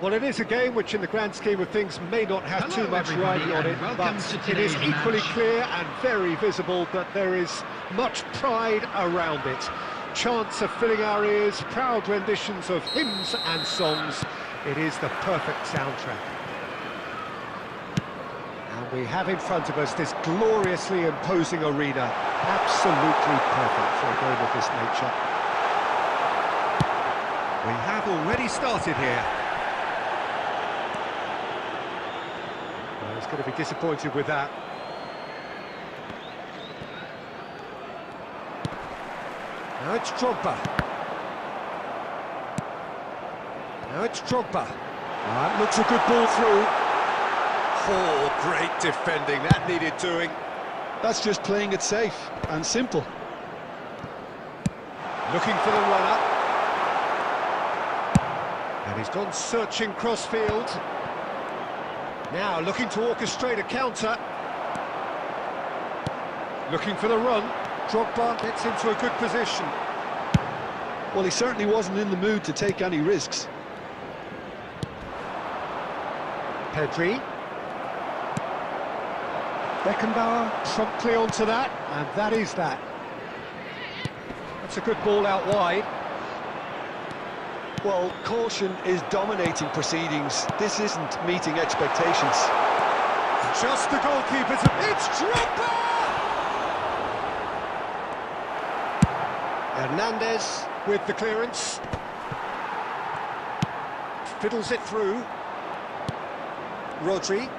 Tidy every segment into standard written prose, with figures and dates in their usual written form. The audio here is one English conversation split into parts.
Well, it is a game which in the grand scheme of things may not have Hello, too much everybody, riding on it, and welcome but to it is today's equally match. clear and very visible that there is much pride around it. Chants are filling our ears, proud renditions of hymns and songs. It is the perfect soundtrack. And we have in front of us this gloriously imposing arena, absolutely perfect for a game of this nature. We have already started here. Well, he's going to be disappointed with that. Now it's Drogba. Now it's Drogba. That looks a good ball through. Oh, great defending. That needed doing. That's just playing it safe and simple. Looking for the runner. And he's gone searching crossfield. Now looking to orchestrate a counter. Looking for the run. Drogba gets into a good position. Well, he certainly wasn't in the mood to take any risks. Pedri. Beckenbauer promptly onto that, and that is that. That's a good ball out wide. Well, caution is dominating proceedings. This isn't meeting expectations. Just the goalkeeper's... It's Drogba! Hernandez with the clearance. Fiddles it through. Rodri.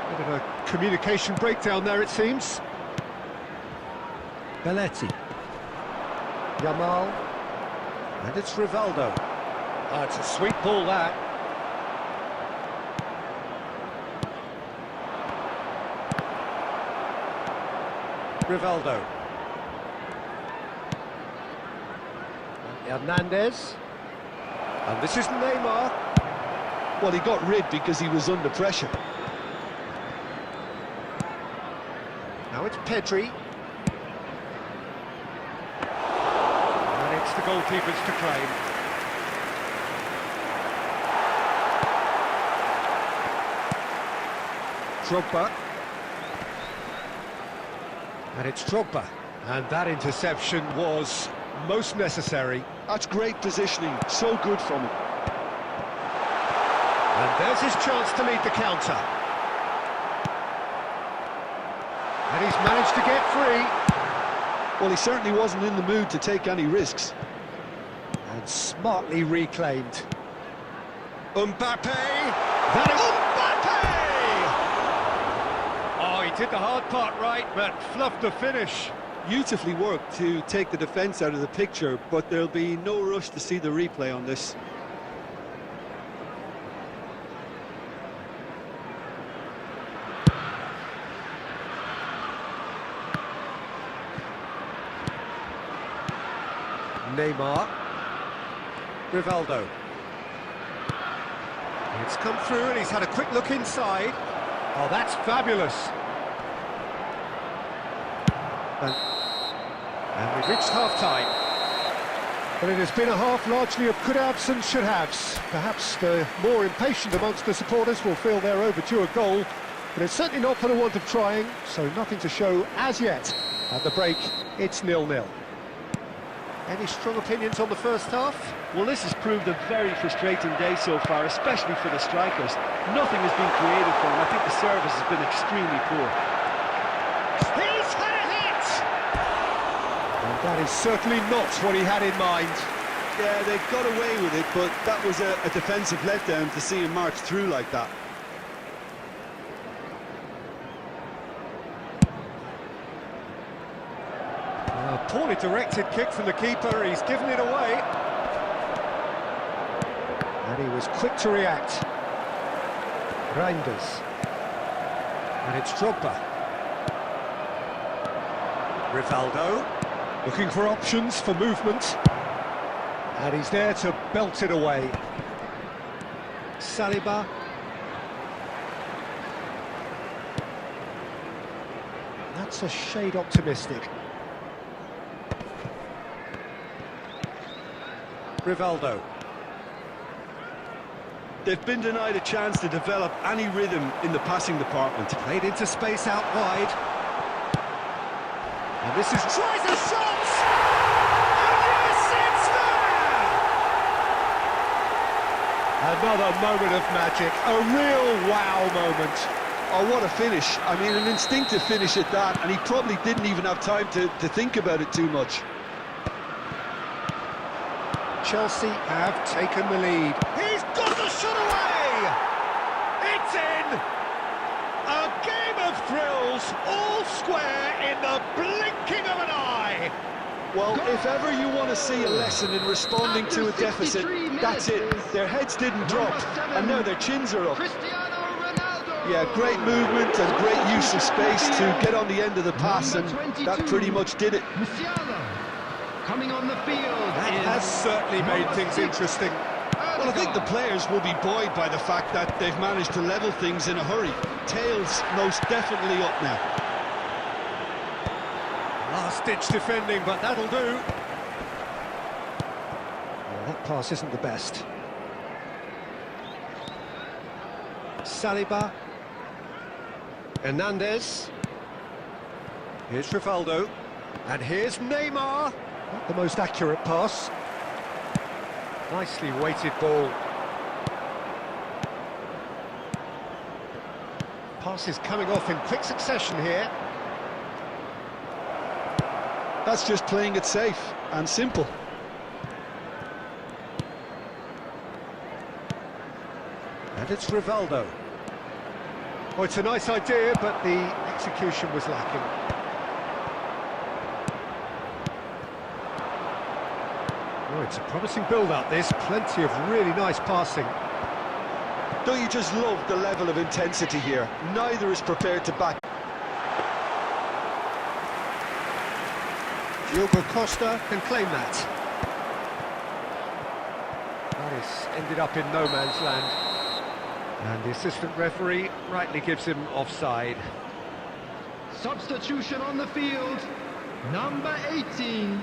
Bit of a communication breakdown there, it seems. Belletti. Yamal. And it's Rivaldo. Oh, it's a sweet ball, that. Rivaldo. Hernandez. And this is Neymar. Well, he got rid because he was under pressure. Now it's Pedri. And it's the goalkeepers to claim. Drogba. And it's Drogba. And that interception was most necessary. That's great positioning, so good from him. And there's his chance to lead the counter. And he's managed to get free. Well, he certainly wasn't in the mood to take any risks. And smartly reclaimed. Mbappe! That is... Mbappe! Oh, he did the hard part right, but fluffed the finish. Beautifully worked to take the defence out of the picture, but there'll be no rush to see the replay on this. Neymar. Rivaldo. It's come through and he's had a quick look inside. Oh, that's fabulous. And we've reached half-time. But it has been a half largely of could-haves and should-haves. Perhaps the more impatient amongst the supporters will feel they're overdue a goal, but it's certainly not for the want of trying, so nothing to show as yet. At the break, it's 0-0. Any strong opinions on the first half? Well, this has proved a very frustrating day so far, especially for the strikers. Nothing has been created for them. I think the service has been extremely poor. He's had a hit! And that is certainly not what he had in mind. Yeah, they got away with it, but that was a defensive letdown to see him march through like that. A poorly directed kick from the keeper, he's given it away. And he was quick to react. Reinders. And it's Drogba. Rivaldo, looking for options for movement. And he's there to belt it away. Saliba. That's a shade optimistic. Rivaldo. They've been denied a chance to develop any rhythm in the passing department. Played into space out wide. And this is... tries a shot! And yes, it's there! Another moment of magic, a real wow moment. Oh, what a finish. I mean, an instinctive finish at that, and he probably didn't even have time to think about it too much. Chelsea have taken the lead. He's got the shot away! It's in! A game of thrills, all square in the blinking of an eye! Well, if ever you want to see a lesson in responding to a deficit, that's it. Their heads didn't drop, and now their chins are up. Yeah, great movement and great use of space to get on the end of the pass, and that pretty much did it. Coming on the field. That has certainly made things interesting. Well, I think the players will be buoyed by the fact that they've managed to level things in a hurry. Tails most definitely up now. Last-ditch defending, but that'll do. Well, that pass isn't the best. Saliba. Hernandez. Here's Rivaldo. And here's Neymar. Not the most accurate pass. Nicely weighted ball. Passes coming off in quick succession here. That's just playing it safe and simple. And it's Rivaldo. Oh, it's a nice idea, but the execution was lacking. Oh, it's a promising build-up, this. Plenty of really nice passing. Don't you just love the level of intensity here? Neither is prepared to back. Diogo Costa can claim that. That is ended up in no man's land. And the assistant referee rightly gives him offside. Substitution on the field. Number 18.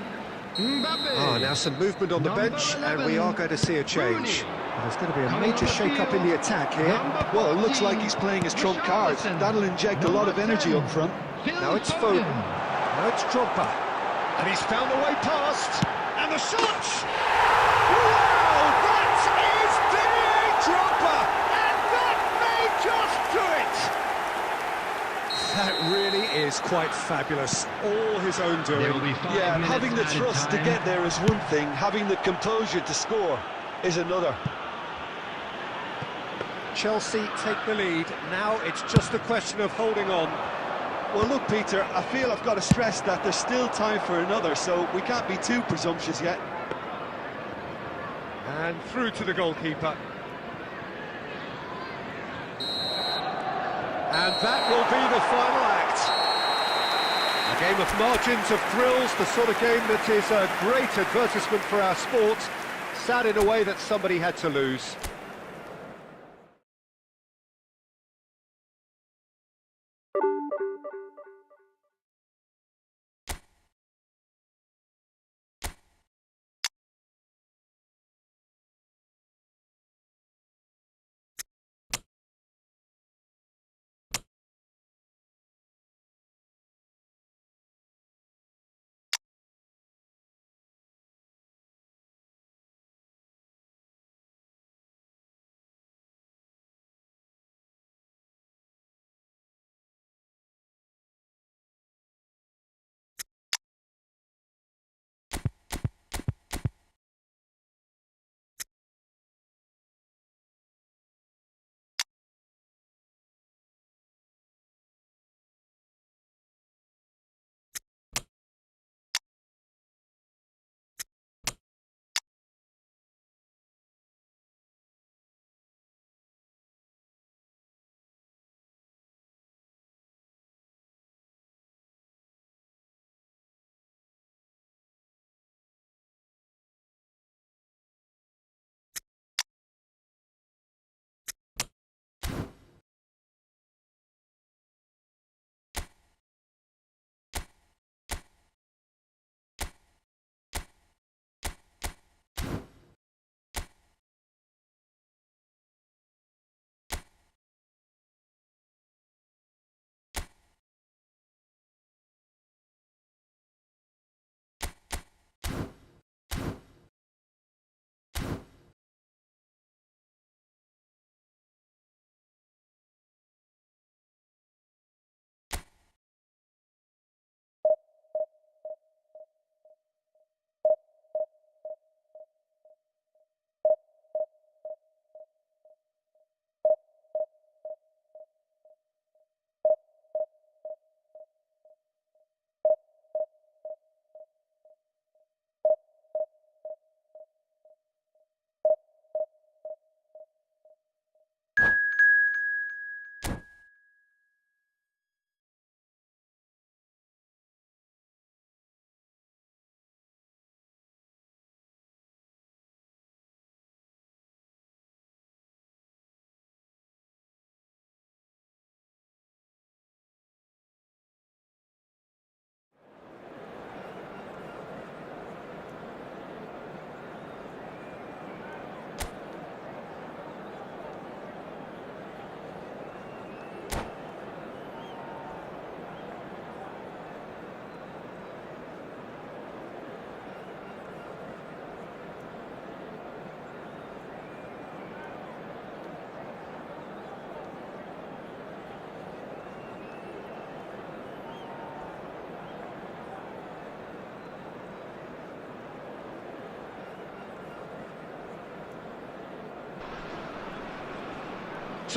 Mbappe. Oh, now some movement on the Number bench, 11, and we are going to see a change. There's going to be a Coming major on the shake-up in field, the attack here. number Well, it looks 14, like he's playing his trump card. Richarlison. That'll inject a lot of energy Number up front. 10, Now it's Phil Foden. Now it's Drogba. And he's found a way past. And the shot! Wow, that is Didier Drogba! And that may just do it! That really is quite fabulous. All his own doing. There will be 5 Yeah, minutes having the added thrust to time. get there is one thing, having the composure to score is another. Chelsea take the lead. Now it's just a question of holding on. Well, look, Peter, I feel I've got to stress that there's still time for another, so we can't be too presumptuous yet. And through to the goalkeeper. And that will be the final act. A game of margins, of thrills, the sort of game that is a great advertisement for our sport. Sad in a way that somebody had to lose.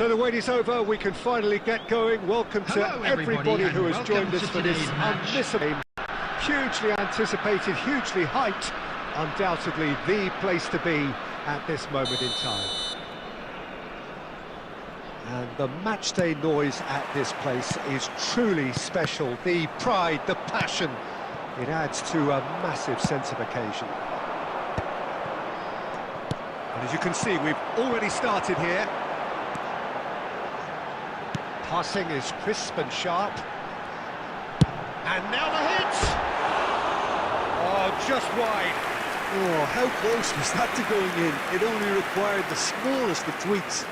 So the wait is over, we can finally get going. Welcome to Hello, everybody who has welcome joined us to for this today's match. unmissable, hugely anticipated, hugely hyped, undoubtedly the place to be at this moment in time. And the matchday noise at this place is truly special. The pride, the passion, it adds to a massive sense of occasion. And as you can see, we've already started here. Passing is crisp and sharp. And now the hit! Oh, just wide. Oh, how close was that to going in? It only required the smallest of tweaks.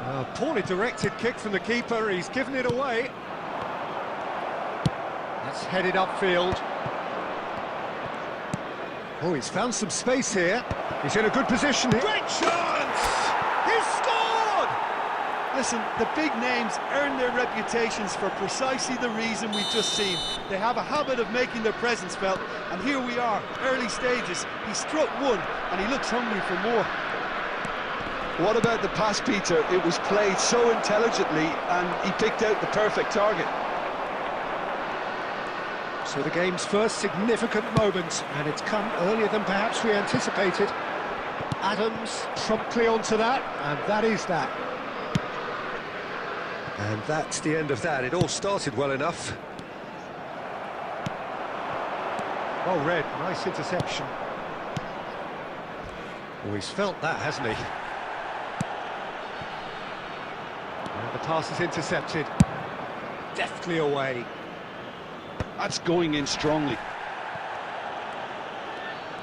A poorly directed kick from the keeper, he's given it away. That's headed upfield. Oh, he's found some space here. He's in a good position. Great chance! He's scored! Listen, the big names earn their reputations for precisely the reason we've just seen. They have a habit of making their presence felt, and here we are, early stages. He struck one, and he looks hungry for more. What about the pass, Peter? It was played so intelligently, and he picked out the perfect target. So the game's first significant moment, and it's come earlier than perhaps we anticipated. Adams promptly onto that, and that is that. And that's the end of that. It all started well enough. Well read, nice interception. Oh, he's felt that, hasn't he? And the pass is intercepted. Deftly away. That's going in strongly.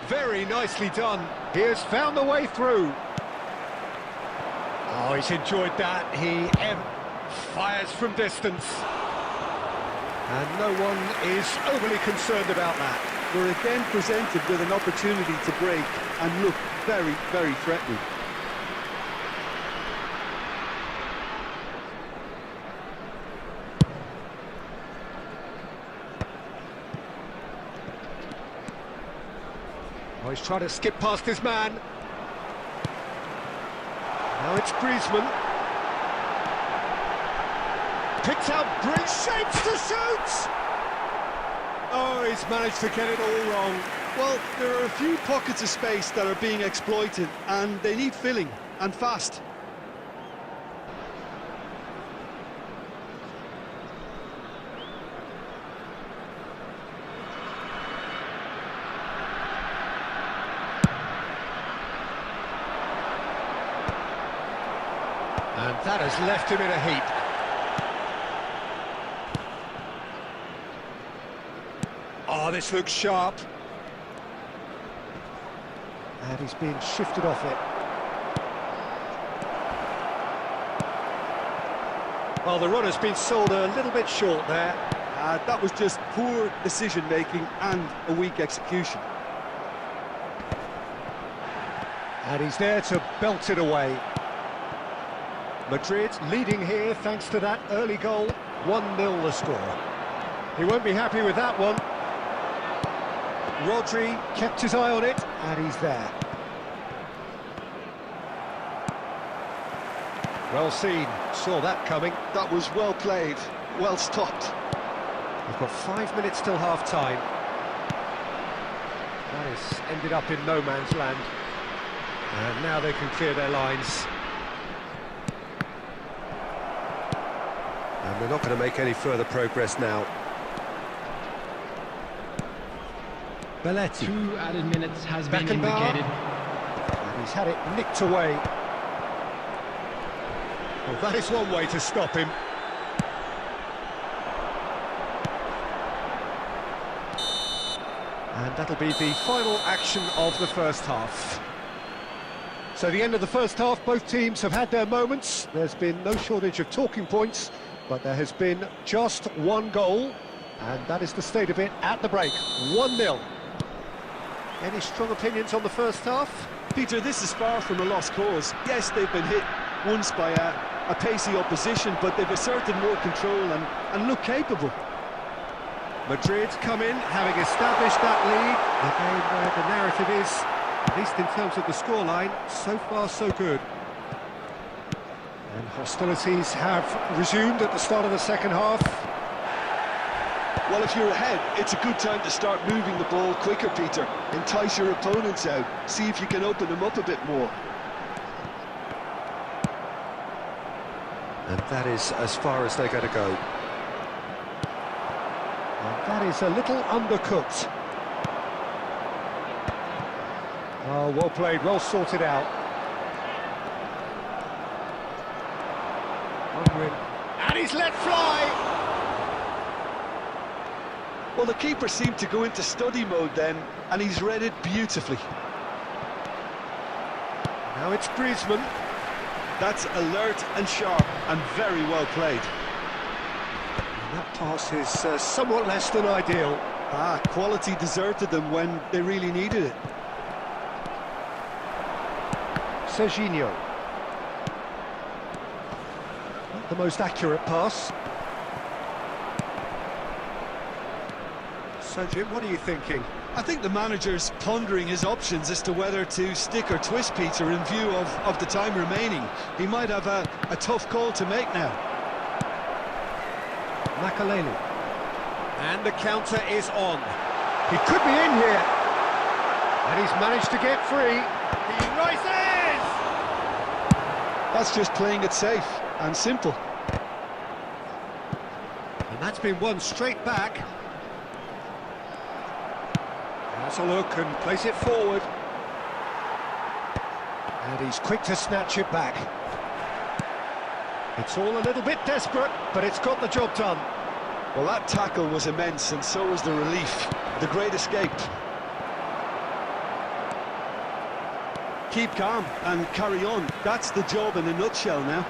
Very nicely done. He has found the way through. Oh, he's enjoyed that. He fires from distance. And no one is overly concerned about that. We're again presented with an opportunity to break and look very, very threatening. Oh, he's trying to skip past his man. Now it's Griezmann. Picks out great shapes to shoot! Oh, he's managed to get it all wrong. Well, there are a few pockets of space that are being exploited, and they need filling, and fast. And that has left him in a heap. Oh, this looks sharp. And he's being shifted off it. Well, the runner's been sold a little bit short there. That was just poor decision-making and a weak execution. And he's there to belt it away. Madrid leading here thanks to that early goal. 1-0 the score. He won't be happy with that one. Rodri kept his eye on it, and he's there. Well seen, saw that coming. That was well played, well stopped. We've got 5 minutes till half-time. That has ended up in no man's land. And now they can clear their lines. And they're not going to make any further progress now. Belletti. 2 added minutes has been Beckenbauer. indicated. And he's had it nicked away. Well, that is one way to stop him. And that'll be the final action of the first half. So the end of the first half, both teams have had their moments. There's been no shortage of talking points, but there has been just one goal, and that is the state of it at the break. 1-0. Any strong opinions on the first half? Peter, this is far from a lost cause. Yes, they've been hit once by a pacey opposition, but they've asserted more control and look capable. Madrid come in, having established that lead. Again, where the narrative is, at least in terms of the scoreline, so far so good. And hostilities have resumed at the start of the second half. Well, if you're ahead, it's a good time to start moving the ball quicker, Peter. Entice your opponents out, see if you can open them up a bit more. And that is as far as they're going to go. And that is a little undercooked. Oh, well played, well sorted out. And he's let fly! Well, the keeper seemed to go into study mode then, and he's read it beautifully. Now it's Griezmann. That's alert and sharp, and very well played. And that pass is somewhat less than ideal. Quality deserted them when they really needed it. Serginho. Not the most accurate pass. So, Jim, what are you thinking? I think the manager's pondering his options as to whether to stick or twist Peter in view of the time remaining. He might have a tough call to make now. Makaleli. And the counter is on. He could be in here. And he's managed to get free. He rises! That's just playing it safe and simple. And that's been won straight back. Has a look and place it forward. And he's quick to snatch it back. It's all a little bit desperate, but it's got the job done. Well, that tackle was immense, and so was the relief. The great escape. Keep calm and carry on. That's the job in a nutshell now.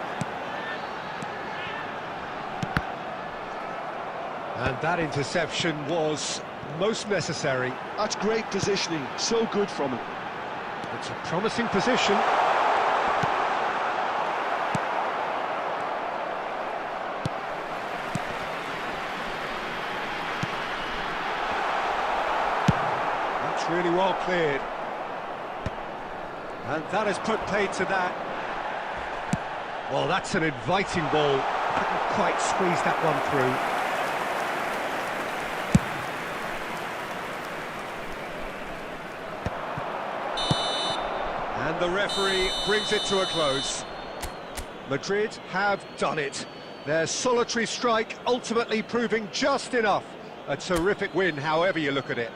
And that interception was most necessary. That's great positioning, so good from him. It's a promising position. That's really well cleared. And that has put paid to that. Well, that's an inviting ball. Couldn't quite squeeze that one through. And the referee brings it to a close. Madrid have done it. Their solitary strike ultimately proving just enough. A terrific win, however you look at it.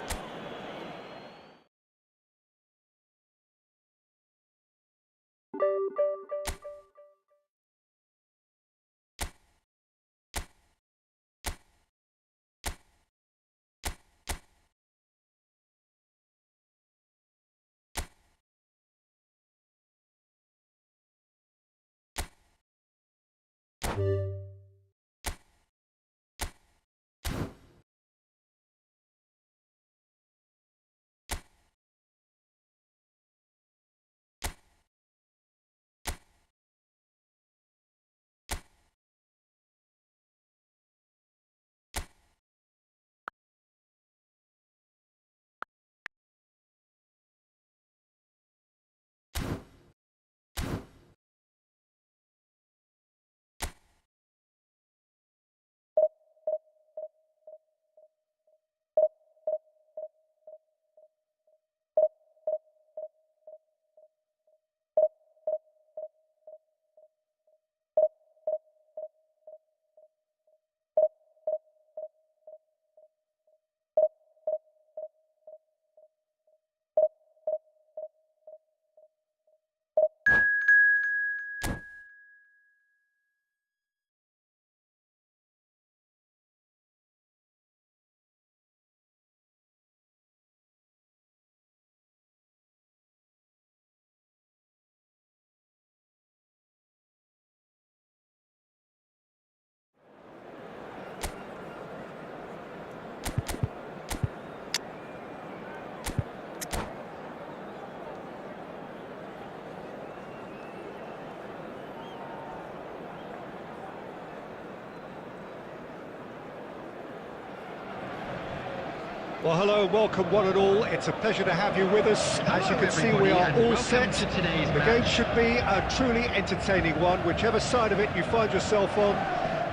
Well, hello, welcome one and all. It's a pleasure to have you with us. As you can see, we are all set. The game should be a truly entertaining one, whichever side of it you find yourself on.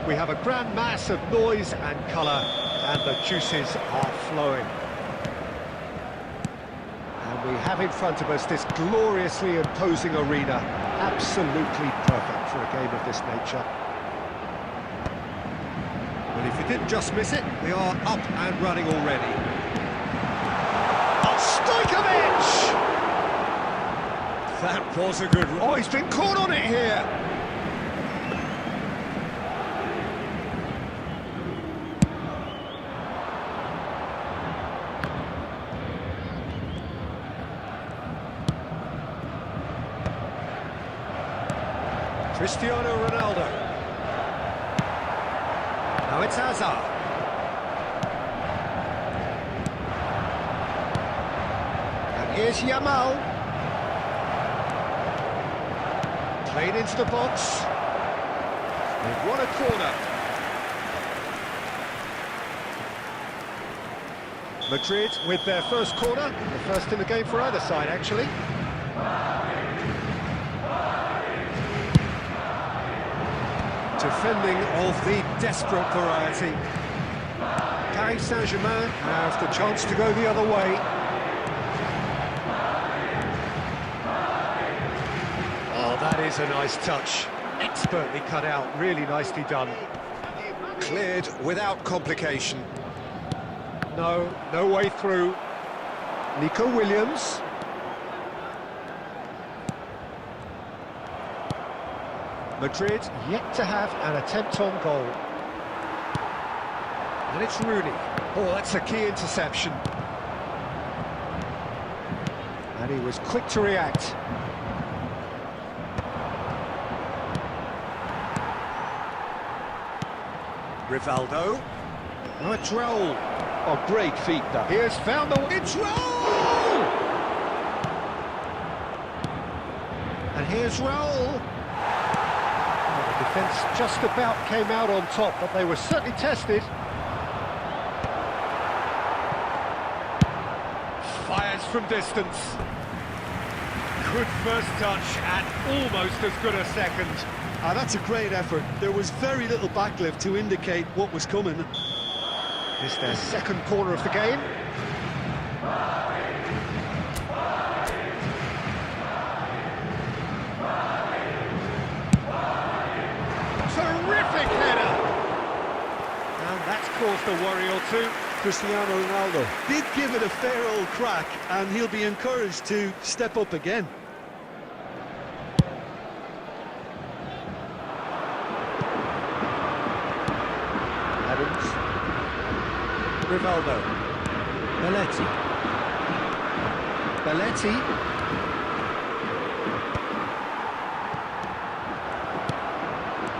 We have a grand mass of noise and colour, and the juices are flowing. And we have in front of us this gloriously imposing arena, absolutely perfect for a game of this nature. But if you didn't just miss it, we are up and running already. Stojkovic! That was a good... Oh, he's been caught on it here! Cristiano Ronaldo. Now it's Hazard. Here's Yamal. Played into the box. They've won a corner. Madrid with their first corner. The first in the game for either side, actually. Defending of the desperate variety. Paris Saint-Germain have the chance to go the other way. That is a nice touch, expertly cut out, really nicely done. Cleared without complication. No way through. Nico Williams. Madrid yet to have an attempt on goal. And it's Rooney. Oh, that's a key interception. And he was quick to react. Rivaldo. Now it's Raul. Oh, great feet, that. Here's found the... It's Raul! And here's Raul. Well, the defence just about came out on top, but they were certainly tested. Fires from distance. Good first touch and almost as good a second. That's a great effort. There was very little backlift to indicate what was coming. It's their second corner of the game. Terrific header! And that's caused a worry or two. Cristiano Ronaldo did give it a fair old crack, and he'll be encouraged to step up again. Rivaldo. Belletti.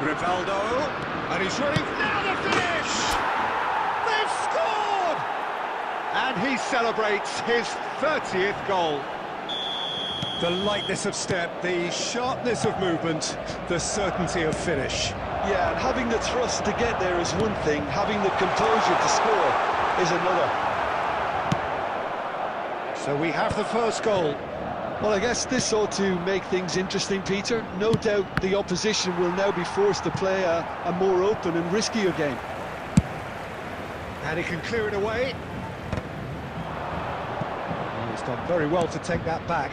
Rivaldo. And he's running. Now the finish! They've scored! And he celebrates his 30th goal. The lightness of step, the sharpness of movement, the certainty of finish. Yeah, and having the thrust to get there is one thing, having the composure to score is another. So we have the first goal. Well, I guess this ought to make things interesting, Peter. No doubt the opposition will now be forced to play a more open and riskier game. And he can clear it away. Oh, he's done very well to take that back.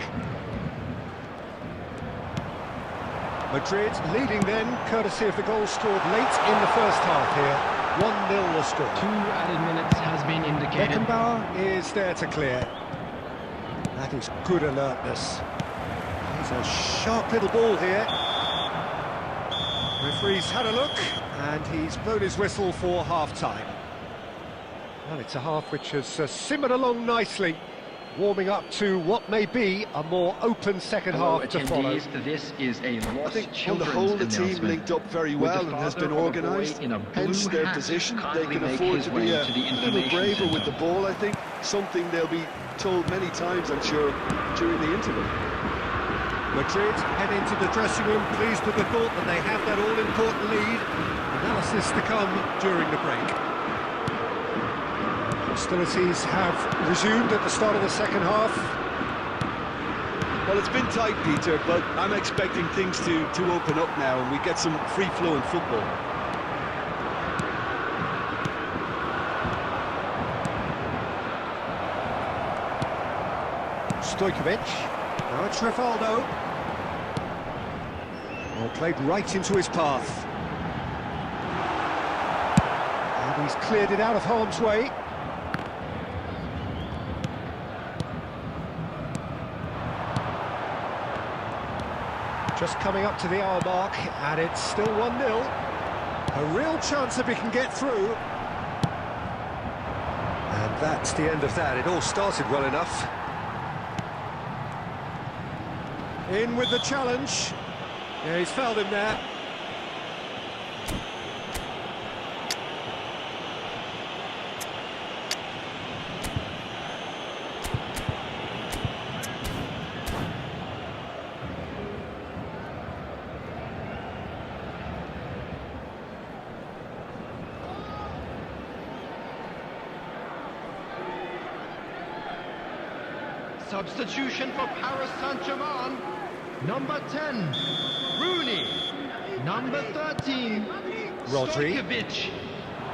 Madrid leading then, courtesy of the goal scored late in the first half here. 1-0 the score. 2 added minutes has been indicated. Beckenbauer is there to clear. That is good alertness. It's a sharp little ball here. Referee's had a look, and he's blown his whistle for half-time. Well, it's a half which has simmered along nicely, warming up to what may be a more open second half to follow. This is a I think on the whole the team linked up very well and has been organised, hence their position. They can afford to be a little braver with the ball, I think. Something they'll be told many times, I'm sure, during the interval. Madrid head into the dressing room pleased with the thought that they have that all-important lead. Analysis to come during the break. Hostilities have resumed at the start of the second half. Well, it's been tight, Peter, but I'm expecting things to open up now and we get some free-flowing football. Stojkovic. Now it's Rivaldo. Well, played right into his path. And he's cleared it out of harm's way. Just coming up to the hour mark, and it's still 1-0. A real chance if he can get through. And that's the end of that. It all started well enough. In with the challenge. Yeah, he's fouled him there. Substitution for Paris Saint-Germain. Number 10, Rooney. Number 13, Rodri. Stojkovic.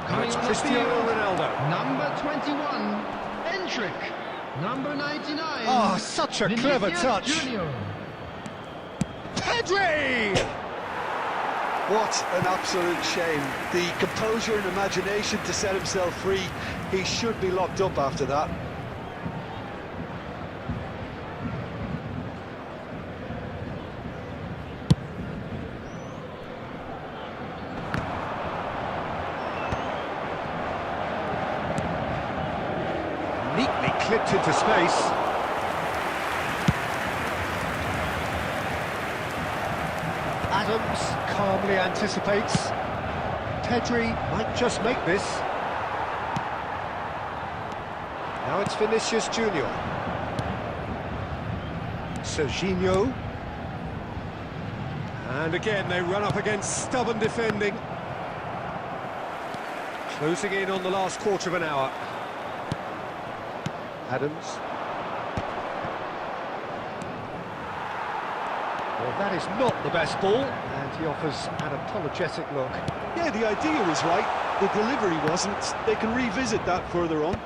Now it's Cristiano Ronaldo. Number 21, Endrick. Number 99. Oh, such a clever Vinicius touch. Junior. Pedri! What an absolute shame. The composure and imagination to set himself free. He should be locked up after that. Neatly clipped into space. Adams calmly anticipates. Pedri might just make this. Now it's Vinicius Junior. Serginho. And again they run up against stubborn defending. Closing in on the last quarter of an hour. Adams. Well, that is not the best ball, and he offers an apologetic look. Yeah, the idea was right. The delivery wasn't. They can revisit that further on.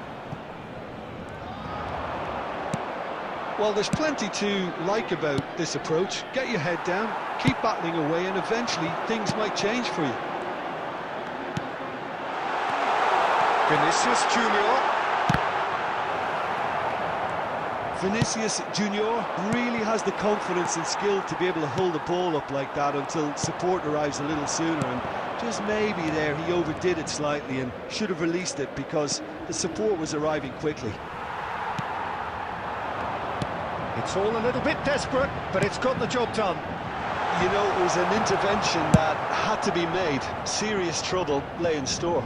Well, there's plenty to like about this approach. Get your head down, keep battling away, and eventually things might change for you. Vinicius Junior. Vinicius Junior really has the confidence and skill to be able to hold the ball up like that until support arrives a little sooner, and just maybe there he overdid it slightly and should have released it because the support was arriving quickly. It's all a little bit desperate, but it's got the job done. You know, it was an intervention that had to be made. Serious trouble lay in store.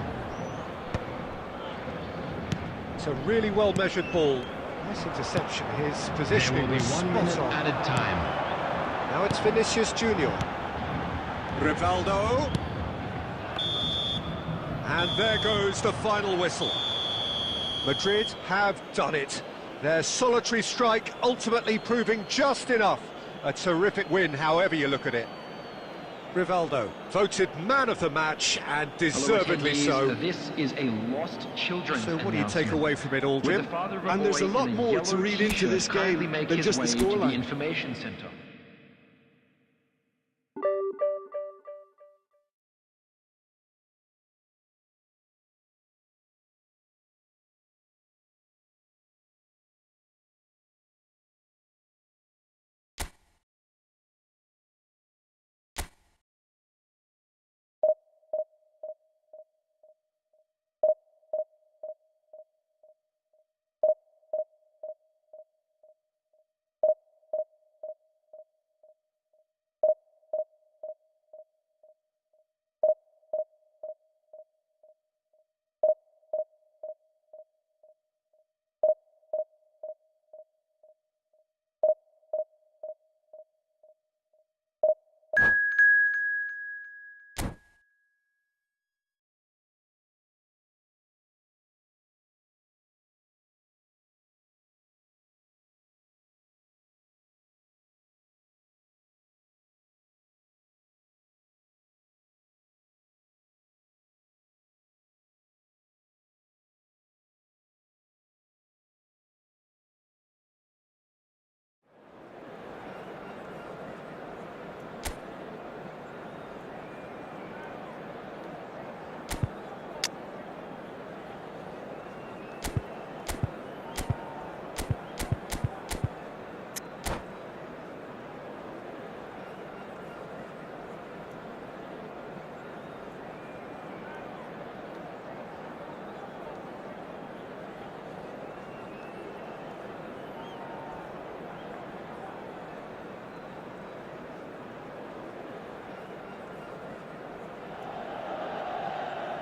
It's a really well-measured ball. Nice interception. His There positioning will be was 1 minute spot on. added time. Now it's Vinicius Junior. Rivaldo. And there goes the final whistle. Madrid have done it. Their solitary strike ultimately proving just enough. A terrific win, however you look at it. Rivaldo, voted man of the match, and deservedly so. This is a lost children's So what do you take away from it all, Jim? And there's a lot more to read into this game than just the scoreline. Information center.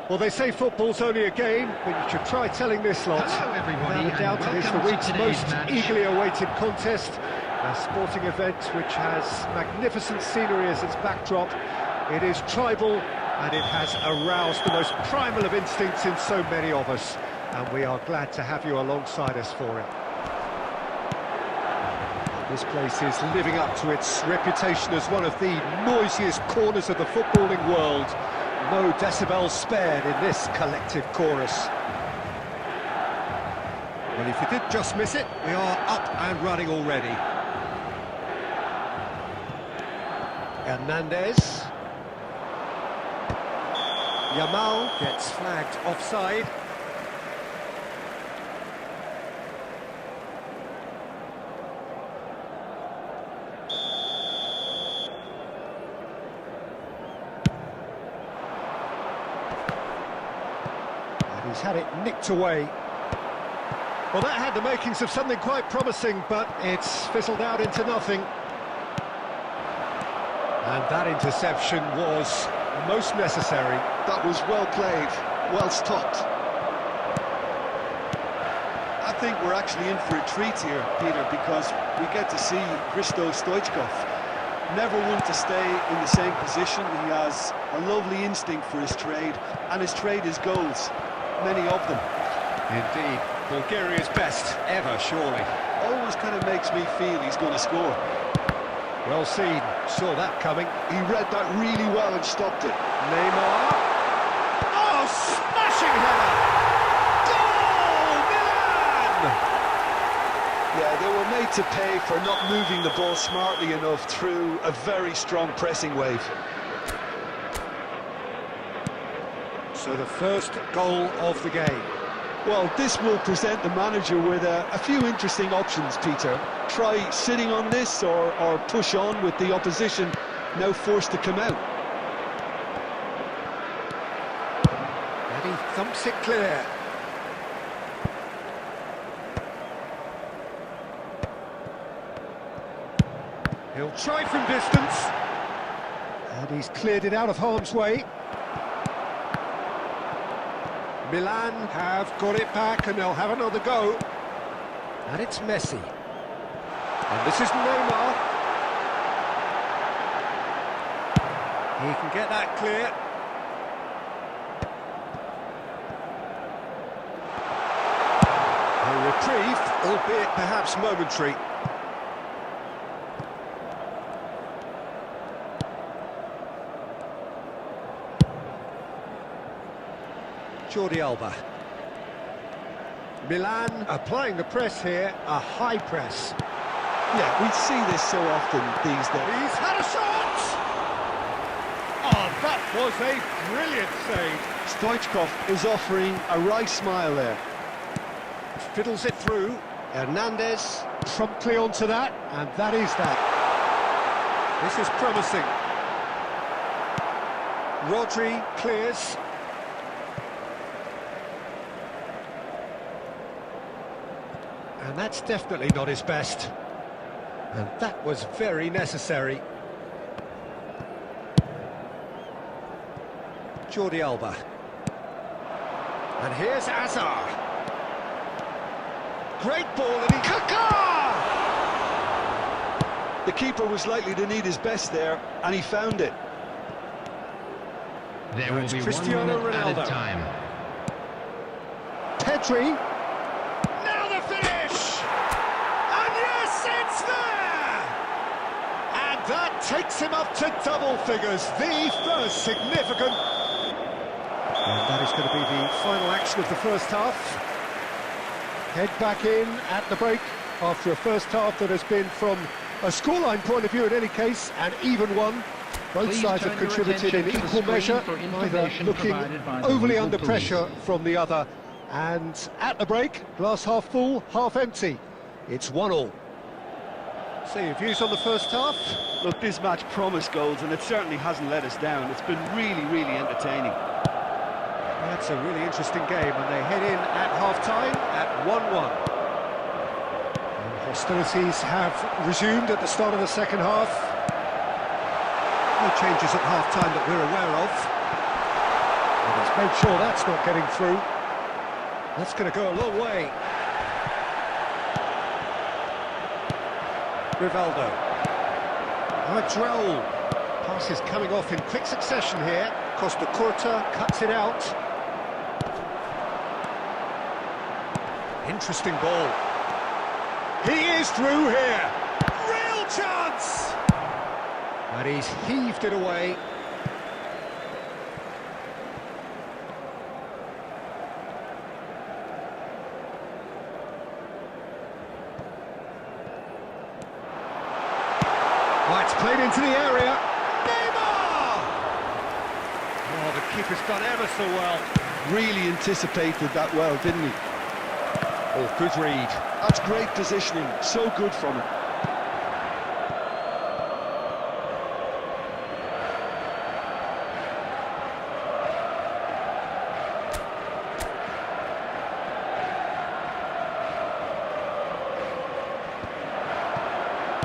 Well, they say football's only a game, but you should try telling this lot. Hello, everybody, Without a doubt, and it is the welcome to week's today's most match. eagerly awaited contest. A sporting event which has magnificent scenery as its backdrop. It is tribal, and it has aroused the most primal of instincts in so many of us. And we are glad to have you alongside us for it. This place is living up to its reputation as one of the noisiest corners of the footballing world. No decibels spared in this collective chorus. Well, if you did just miss it, we are up and running already. Hernandez. Yamal gets flagged offside. And he's had it nicked away. Well, that had the makings of something quite promising, but it's fizzled out into nothing. And that interception was most necessary. That was well played, well stopped. I think we're actually in for a treat here, Peter, because we get to see Hristo Stoichkov. Never one to stay in the same position. He has a lovely instinct for his trade, and his trade is goals, many of them. Indeed, Bulgaria's best ever, surely. Always kind of makes me feel he's going to score. Well seen, saw that coming. He read that really well and stopped it. Neymar. Oh, smashing header! Goal, Milan! Yeah, they were made to pay for not moving the ball smartly enough through a very strong pressing wave. So the first goal of the game. Well, this will present the manager with a few interesting options, Peter. Try sitting on this or push on with the opposition now forced to come out. And he thumps it clear. He'll try from distance. And he's cleared it out of harm's way. Milan have got it back and they'll have another go. And it's Messi. And this is Neymar. He can get that clear. A reprieve, albeit perhaps momentary. Jordi Alba. Milan applying the press here, a high press. Yeah, we see this so often these days. He's had a shot! Oh, that was a brilliant save. Stoichkov is offering a right smile there. Fiddles it through. Hernandez promptly onto that, and that is that. This is promising. Rodri clears. And that's definitely not his best. And that was very necessary. Jordi Alba. And here's Azar. Great ball, and he... Kaká! The keeper was likely to need his best there, and he found it. There will be Cristiano 1 minute added Ronaldo. time. Pedri. Now the finish! And yes, it's there! And that takes him up to double figures, the first significant. And that is going to be the final action of the first half. Head back in at the break after a first half that has been, from a scoreline point of view in any case, an even one. Both Please sides turn have your contributed in attention to the equal screen measure, for neither information looking provided by the overly legal under police. pressure from the other. And at the break, glass half full, half empty. It's 1-1. So your views on the first half? Look, this match promised goals, and it certainly hasn't let us down. It's been really, really entertaining. That's a really interesting game, and they head in at half-time at 1-1. And hostilities have resumed at the start of the second half. No changes at half-time that we're aware of. And he's made sure that's not getting through. That's going to go a long way. Rivaldo. Adrel. Pass is coming off in quick succession here. Costa Curta cuts it out. Interesting ball. He is through here. Real chance! And he's heaved it away. Oh, it's played into the area. Neymar! Oh, the keeper's done ever so well. Really anticipated that well, didn't he? Oh, good read. That's great positioning, so good from him.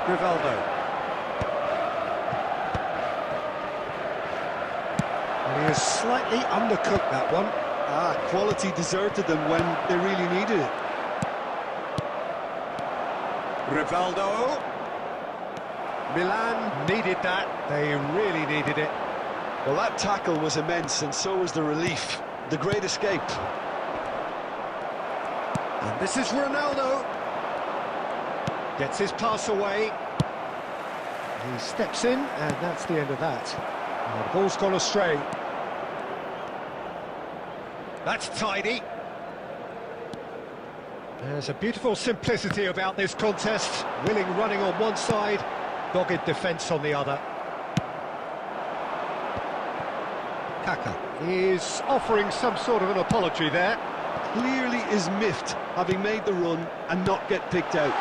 Rivaldo. And he has slightly undercooked that one. Quality deserted them when they really needed it. Rivaldo. Milan needed that. They really needed it. Well, that tackle was immense, and so was the relief. The great escape. And this is Ronaldo. Gets his pass away. He steps in, and that's the end of that. And the ball's gone astray. That's tidy. There's a beautiful simplicity about this contest. Willing running on one side, dogged defence on the other. Kaka is offering some sort of an apology there. Clearly is miffed, having made the run and not get picked out.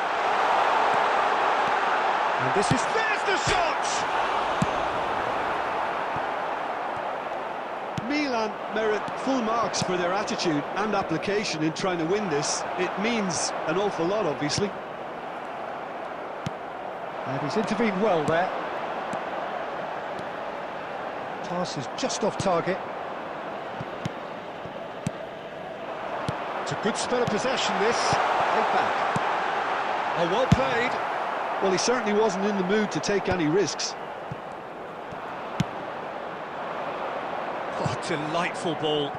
And this is... There's the shot! Milan merit full marks for their attitude and application in trying to win this. It means an awful lot, obviously. And he's intervened well there. Pass is just off target. It's a good spell of possession, this. Right back. Oh, well played. Well, he certainly wasn't in the mood to take any risks. Oh, delightful ball.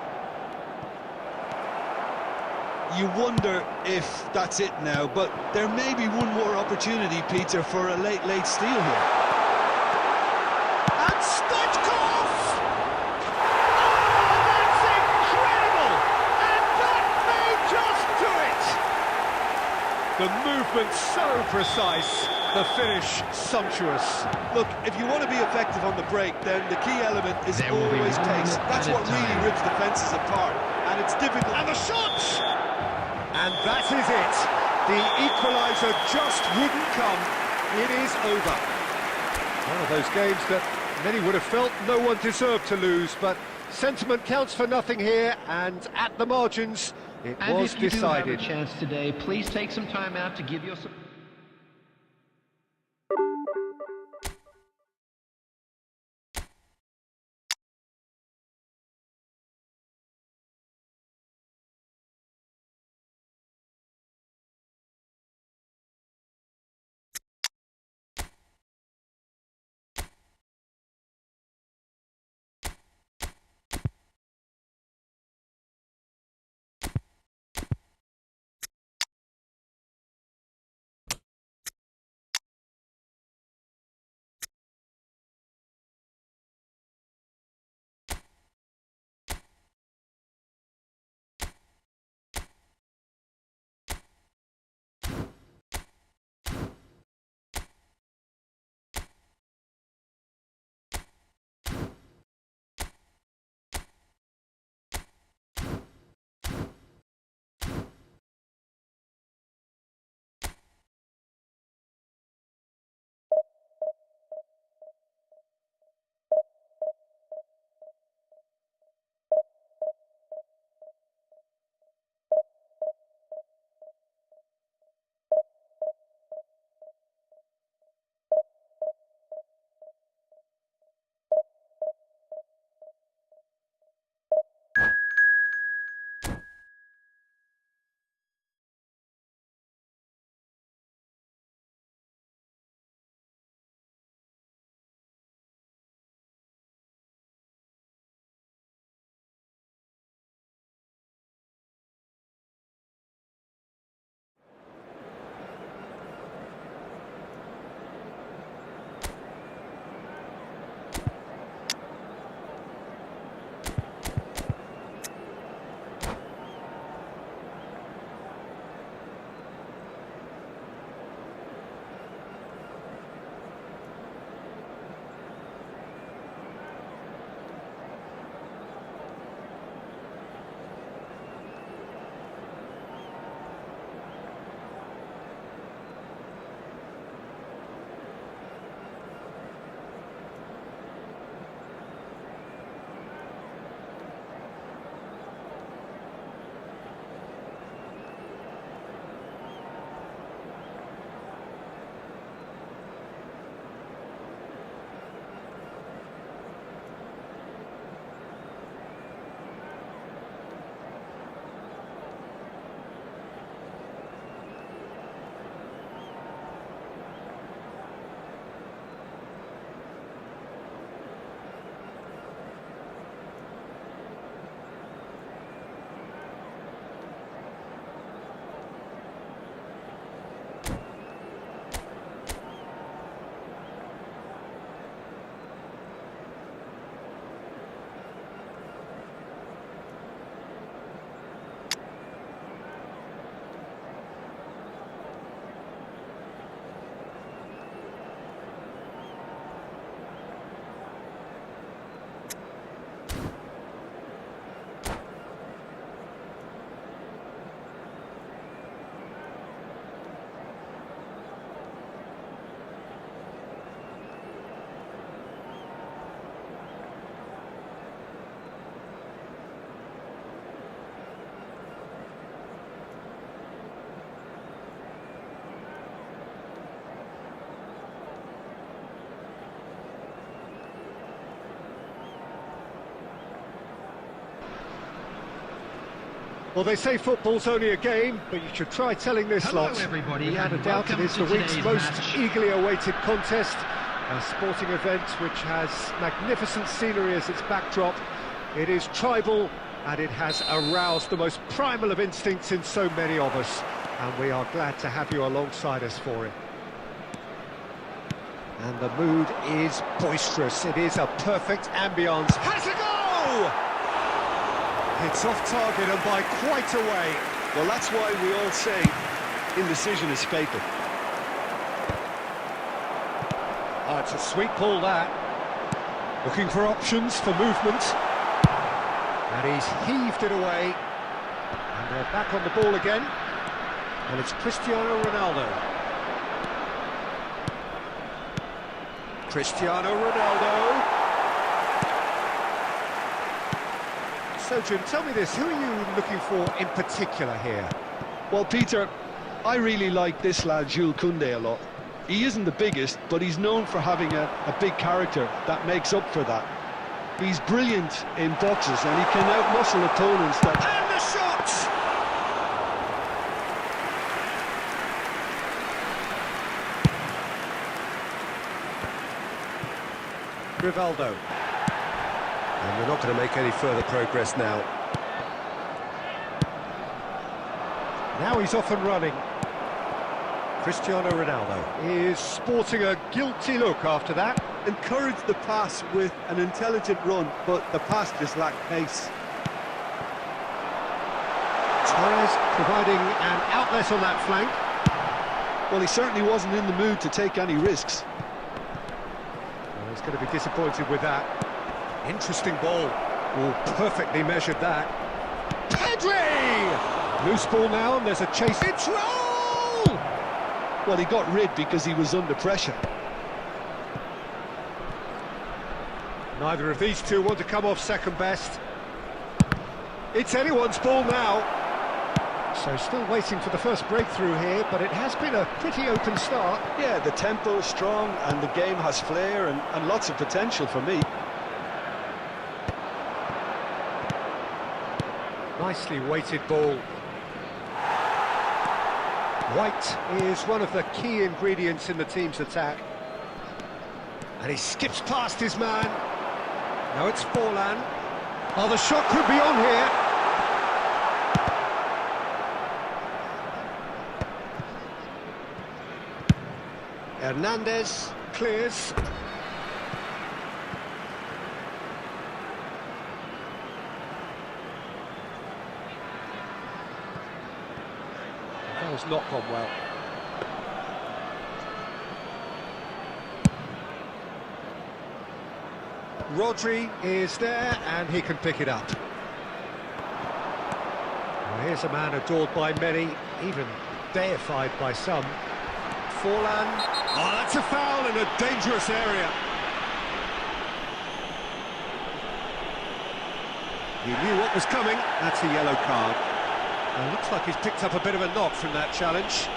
You wonder if that's it now, but there may be one more opportunity, Peter, for a late steal here. And Stoichkov! Oh, that's incredible! And that may just do it! The movement so precise, the finish sumptuous. Look, if you want to be effective on the break, then the key element is There will be always 1 pace. minute That's at a what really time. rips defences apart, and it's difficult. And the shot! And that is it. The equaliser just wouldn't come. It is over. One of those games that many would have felt no one deserved to lose, but sentiment counts for nothing here, and at the margins, it And was if you decided. do have a chance today, please take some time out to give yourself... Well, they say football's only a game, but you should try telling this Hello, lot. everybody, Without a and doubt, it welcome is to the week's today's most match. eagerly awaited contest. A sporting event which has magnificent scenery as its backdrop. It is tribal, and it has aroused the most primal of instincts in so many of us. And we are glad to have you alongside us for it. And the mood is boisterous. It is a perfect ambience. Has a goal! It's off target and by quite a way. Well, that's why we all say indecision is fatal. Oh, it's a sweet ball, that. Looking for options for movement. And he's heaved it away. And they're back on the ball again. And it's Cristiano Ronaldo. Cristiano Ronaldo. So, Jim, tell me this, who are you looking for in particular here? Well, Peter, I really like this lad, Jules Koundé, a lot. He isn't the biggest, but he's known for having a big character that makes up for that. He's brilliant in boxes, and he can outmuscle opponents that... And the shot! Rivaldo. And we're not going to make any further progress now. Now he's off and running. Cristiano Ronaldo is sporting a guilty look after that. Encouraged the pass with an intelligent run, but the pass just lacked pace. Torres providing an outlet on that flank. Well, he certainly wasn't in the mood to take any risks. Well, he's going to be disappointed with that. Interesting ball. Oh, perfectly measured that. Pedri! Loose ball now, and there's a chase. It's roll! Well, he got rid because he was under pressure. Neither of these two want to come off second best. It's anyone's ball now. So still waiting for the first breakthrough here, but it has been a pretty open start. Yeah, the tempo is strong, and the game has flair and lots of potential for me. Nicely weighted ball. White is one of the key ingredients in the team's attack. And he skips past his man. Now it's Forlan. Oh, the shot could be on here. Hernandez clears. That has not gone well. Rodri is there, and he can pick it up. Well, here's a man adored by many, even deified by some. Forlan. Oh, that's a foul in a dangerous area. He knew what was coming. That's a yellow card. Well, looks like he's picked up a bit of a knock from that challenge.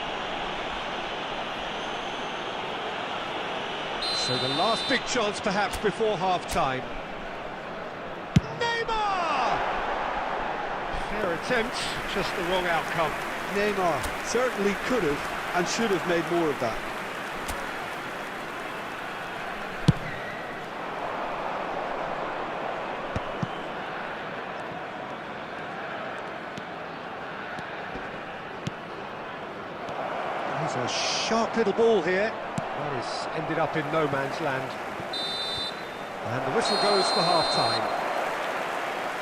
So the last big chance perhaps before half-time. Neymar! Fair attempt, just the wrong outcome. Neymar certainly could have and should have made more of that. He's a sharp little ball here. That has ended up in no man's land. And the whistle goes for half-time.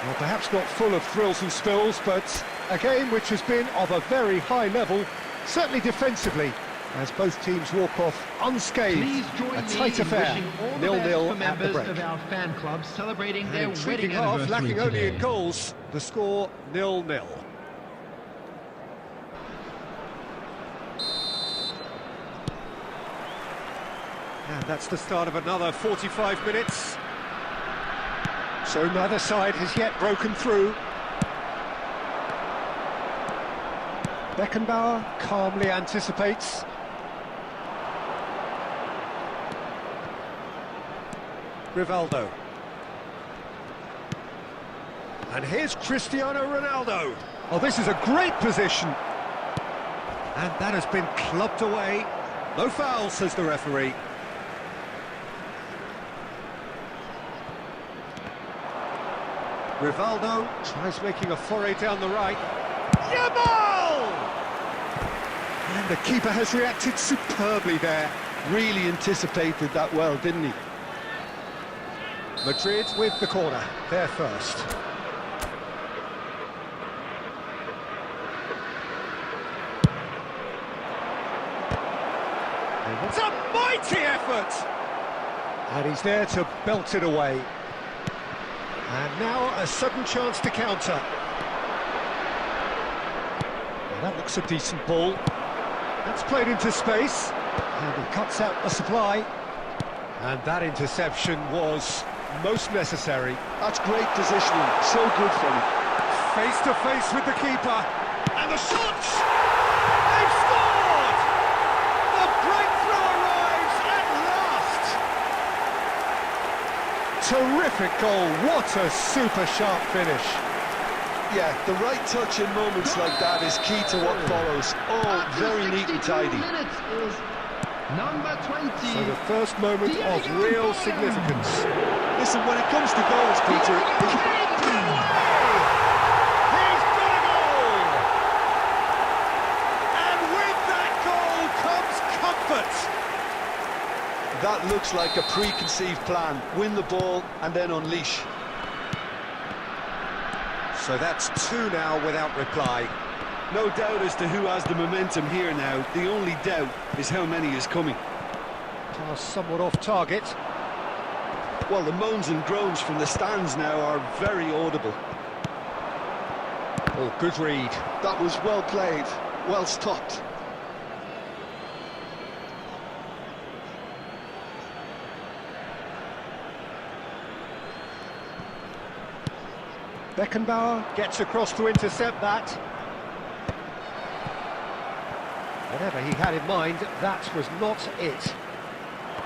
Well, perhaps not full of thrills and spills, but a game which has been of a very high level, certainly defensively, as both teams walk off unscathed. Please join a me tight in affair, wishing all the best 0-0 for at the members break. of our fan club celebrating their Intriguing wedding half, anniversary lacking only today. in goals. The score 0-0. And that's the start of another 45 minutes. So neither side has yet broken through. Beckenbauer calmly anticipates. Rivaldo. And here's Cristiano Ronaldo. Oh, this is a great position. And that has been clubbed away. No foul, says the referee. Rivaldo tries making a foray down the right. Yamal! And the keeper has reacted superbly there. Really anticipated that well, didn't he? Madrid with the corner, there first. It's a mighty effort! And he's there to belt it away. And now a sudden chance to counter. Well, that looks a decent ball. That's played into space. And he cuts out the supply. And that interception was most necessary. That's great positioning, so good for him. Face to face with the keeper. And the shot! They've scored! The breakthrough arrives at last! Terrific goal, what a super sharp finish. Yeah, the right touch in moments like that is key to what follows. Oh, very neat and tidy. Number 20. So the first moment of real significance. Listen, when it comes to goals, Peter... He's got a goal! And with that goal comes comfort. That looks like a preconceived plan. Win the ball and then unleash. So that's two now without reply. No doubt as to who has the momentum here now. The only doubt is how many is coming. Pass somewhat off target. Well, the moans and groans from the stands now are very audible. Oh, good read. That was well played, well stopped. Beckenbauer gets across to intercept that. Whatever he had in mind, that was not it.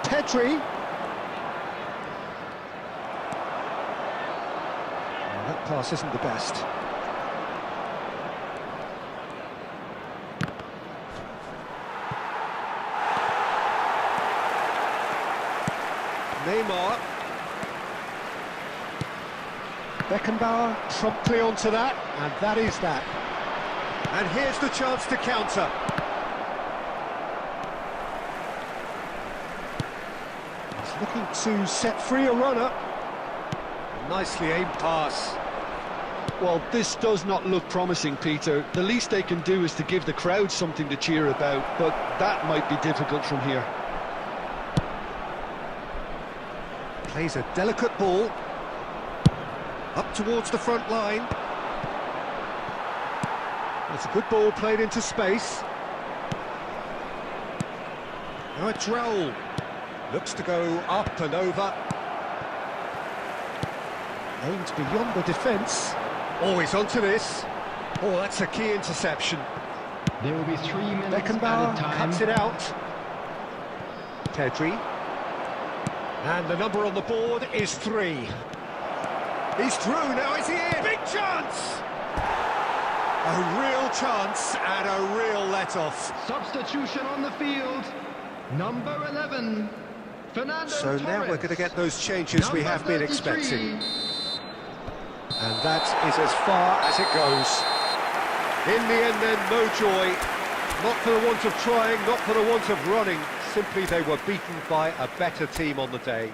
Pedri. Oh, that pass isn't the best. Neymar. Beckenbauer promptly onto that, and that is that. And here's the chance to counter. He's looking to set free a runner. Nicely aimed pass. Well, this does not look promising, Peter. The least they can do is to give the crowd something to cheer about, but that might be difficult from here. Plays a delicate ball. Up towards the front line. It's a good ball played into space. Now it's Raul. Looks to go up and over. Aimed beyond the defence. Always onto this. Oh, that's a key interception. There will be 3 minutes Beckenbauer added time. cuts it out. Pedri. And the number on the board is 3. He's through, now is he in? Big chance! A real chance and a real let-off. Substitution on the field. Number 11. Fernando So now Torres. we're going to get those changes we have been expecting. And that is as far as it goes. In the end then, no joy. Not for the want of trying, not for the want of running. Simply they were beaten by a better team on the day.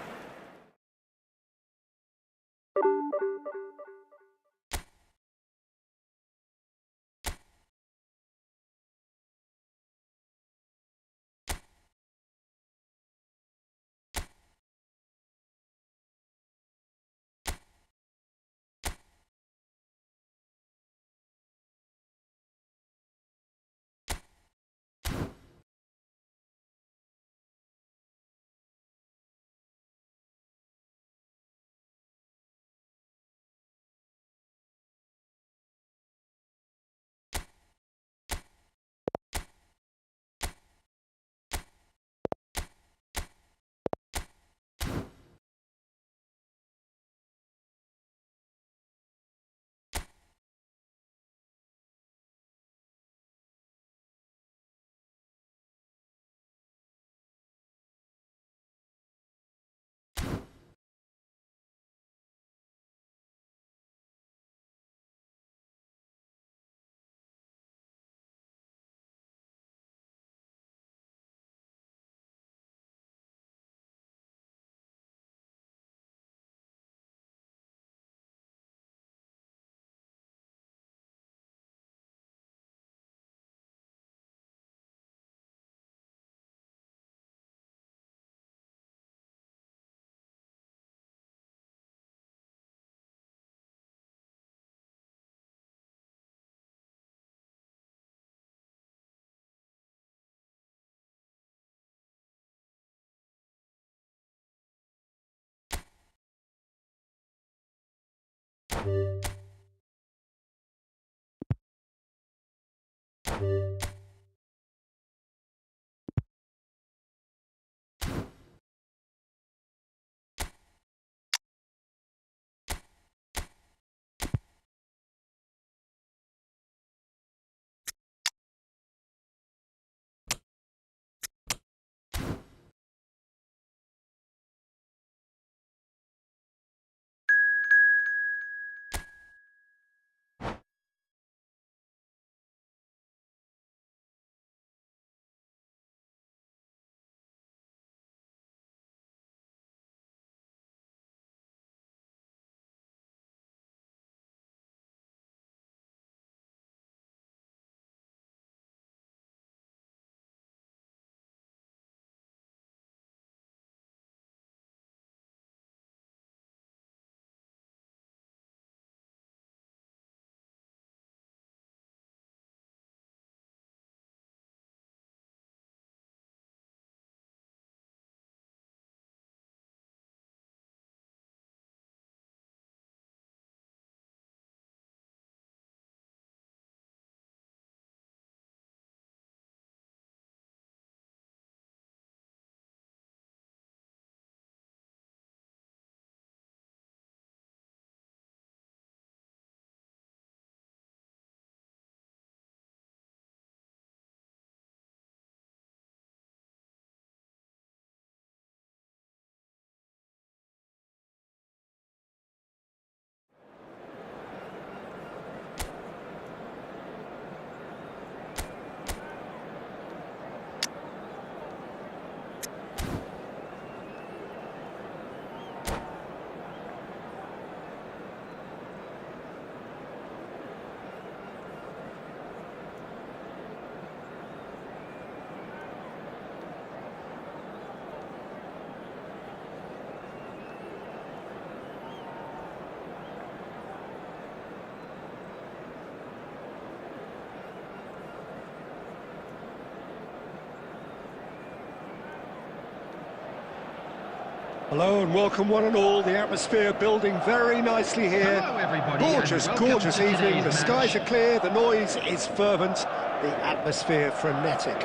Hello and welcome one and all. The atmosphere building very nicely here. Hello, everybody, Gorgeous, and welcome gorgeous to evening. today's The match. skies are clear, the noise is fervent, the atmosphere frenetic.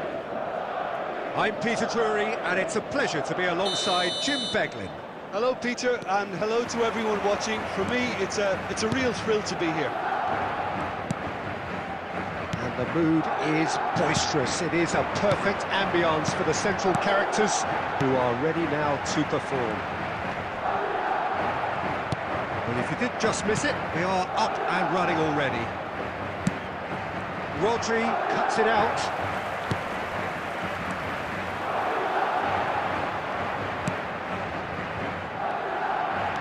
I'm Peter Drury and it's a pleasure to be alongside Jim Beglin. Hello, Peter, and hello to everyone watching. For me, it's a real thrill to be here. And the mood is boisterous. It is a perfect ambience for the central characters who are ready now to perform. Well, if you did just miss it, we are up and running already. Rodri cuts it out.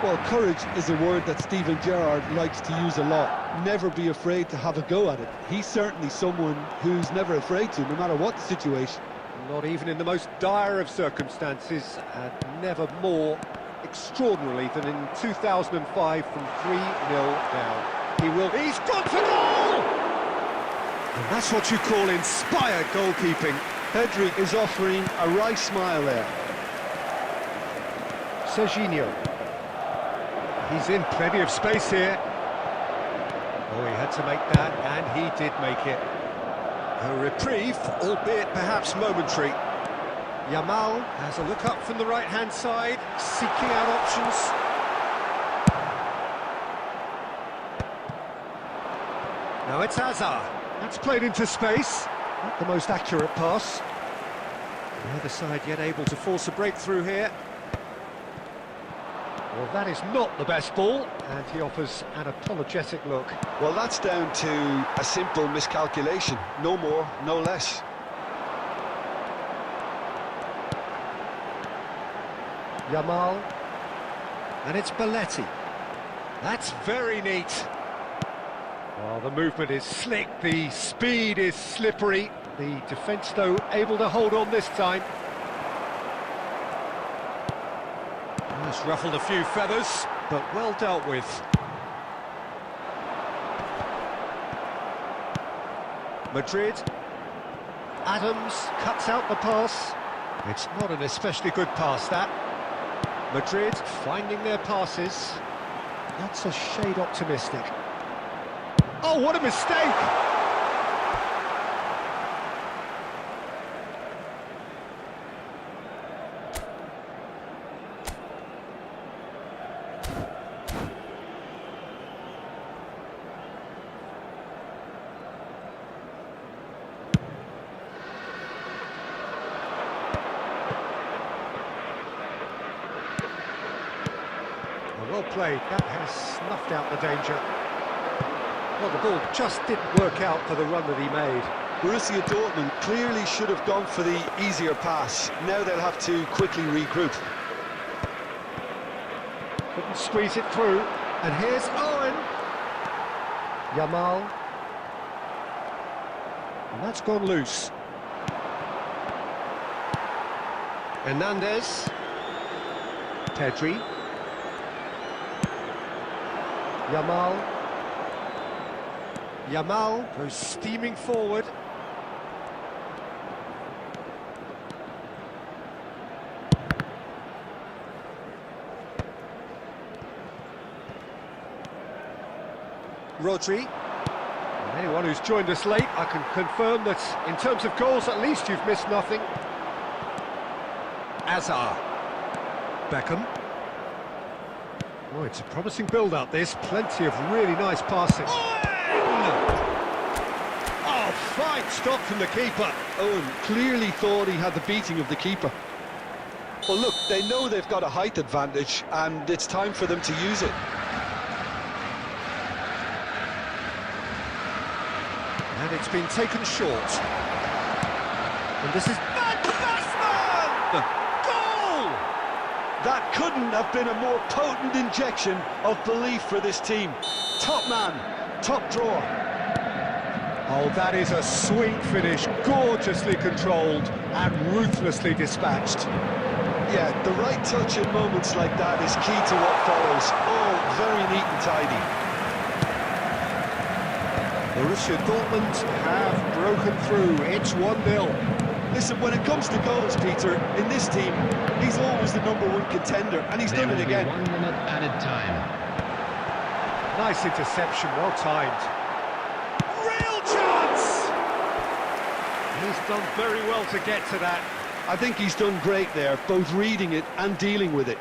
Well, courage is a word that Steven Gerrard likes to use a lot. Never be afraid to have a go at it. He's certainly someone who's never afraid to, no matter what the situation. Not even in the most dire of circumstances, and never more extraordinarily than in 2005 from 3-0 down. He's got to goal! And that's what you call inspired goalkeeping. Pedri is offering a right smile there. Serginho. He's in plenty of space here. Oh, he had to make that, and he did make it. A reprieve, albeit perhaps momentary. Yamal has a look up from the right-hand side, seeking out options. Now it's Hazard. That's played into space. Not the most accurate pass. The other side yet able to force a breakthrough here. Well, that is not the best ball, and he offers an apologetic look. Well, that's down to a simple miscalculation. No more, no less. Yamal, and it's Belletti. That's very neat. Well, the movement is slick, the speed is slippery. The defence, though, able to hold on this time. It's ruffled a few feathers, but well dealt with. Madrid. Adams cuts out the pass. It's not an especially good pass, that. Madrid finding their passes. That's a shade optimistic. Oh, what a mistake! Well played, that has snuffed out the danger. Well, the ball just didn't work out for the run that he made. Borussia Dortmund clearly should have gone for the easier pass. Now they'll have to quickly regroup. Couldn't squeeze it through. And here's Owen. Yamal. And that's gone loose. Hernandez. Pedri. Yamal. Yamal goes steaming forward. Rodri. And anyone who's joined us late, I can confirm that in terms of goals, at least you've missed nothing. Azar. Beckham. Oh, it's a promising build-up, this. Plenty of really nice passing. Oh, fine stop from the keeper. Owen clearly thought he had the beating of the keeper. Well, look, they know they've got a height advantage, and it's time for them to use it. And it's been taken short. And this is... Goal! That couldn't have been a more potent injection of belief for this team. Top man, top drawer. Oh, that is a sweet finish, gorgeously controlled and ruthlessly dispatched. Yeah, the right touch in moments like that is key to what follows. All very neat and tidy. Borussia Dortmund have broken through. It's 1-0. Listen, when it comes to goals, Peter, in this team, he's always the #1 contender, and he's done it again. 1 minute added time. Nice interception, well timed. Real chance! He's done very well to get to that. I think he's done great there, both reading it and dealing with it.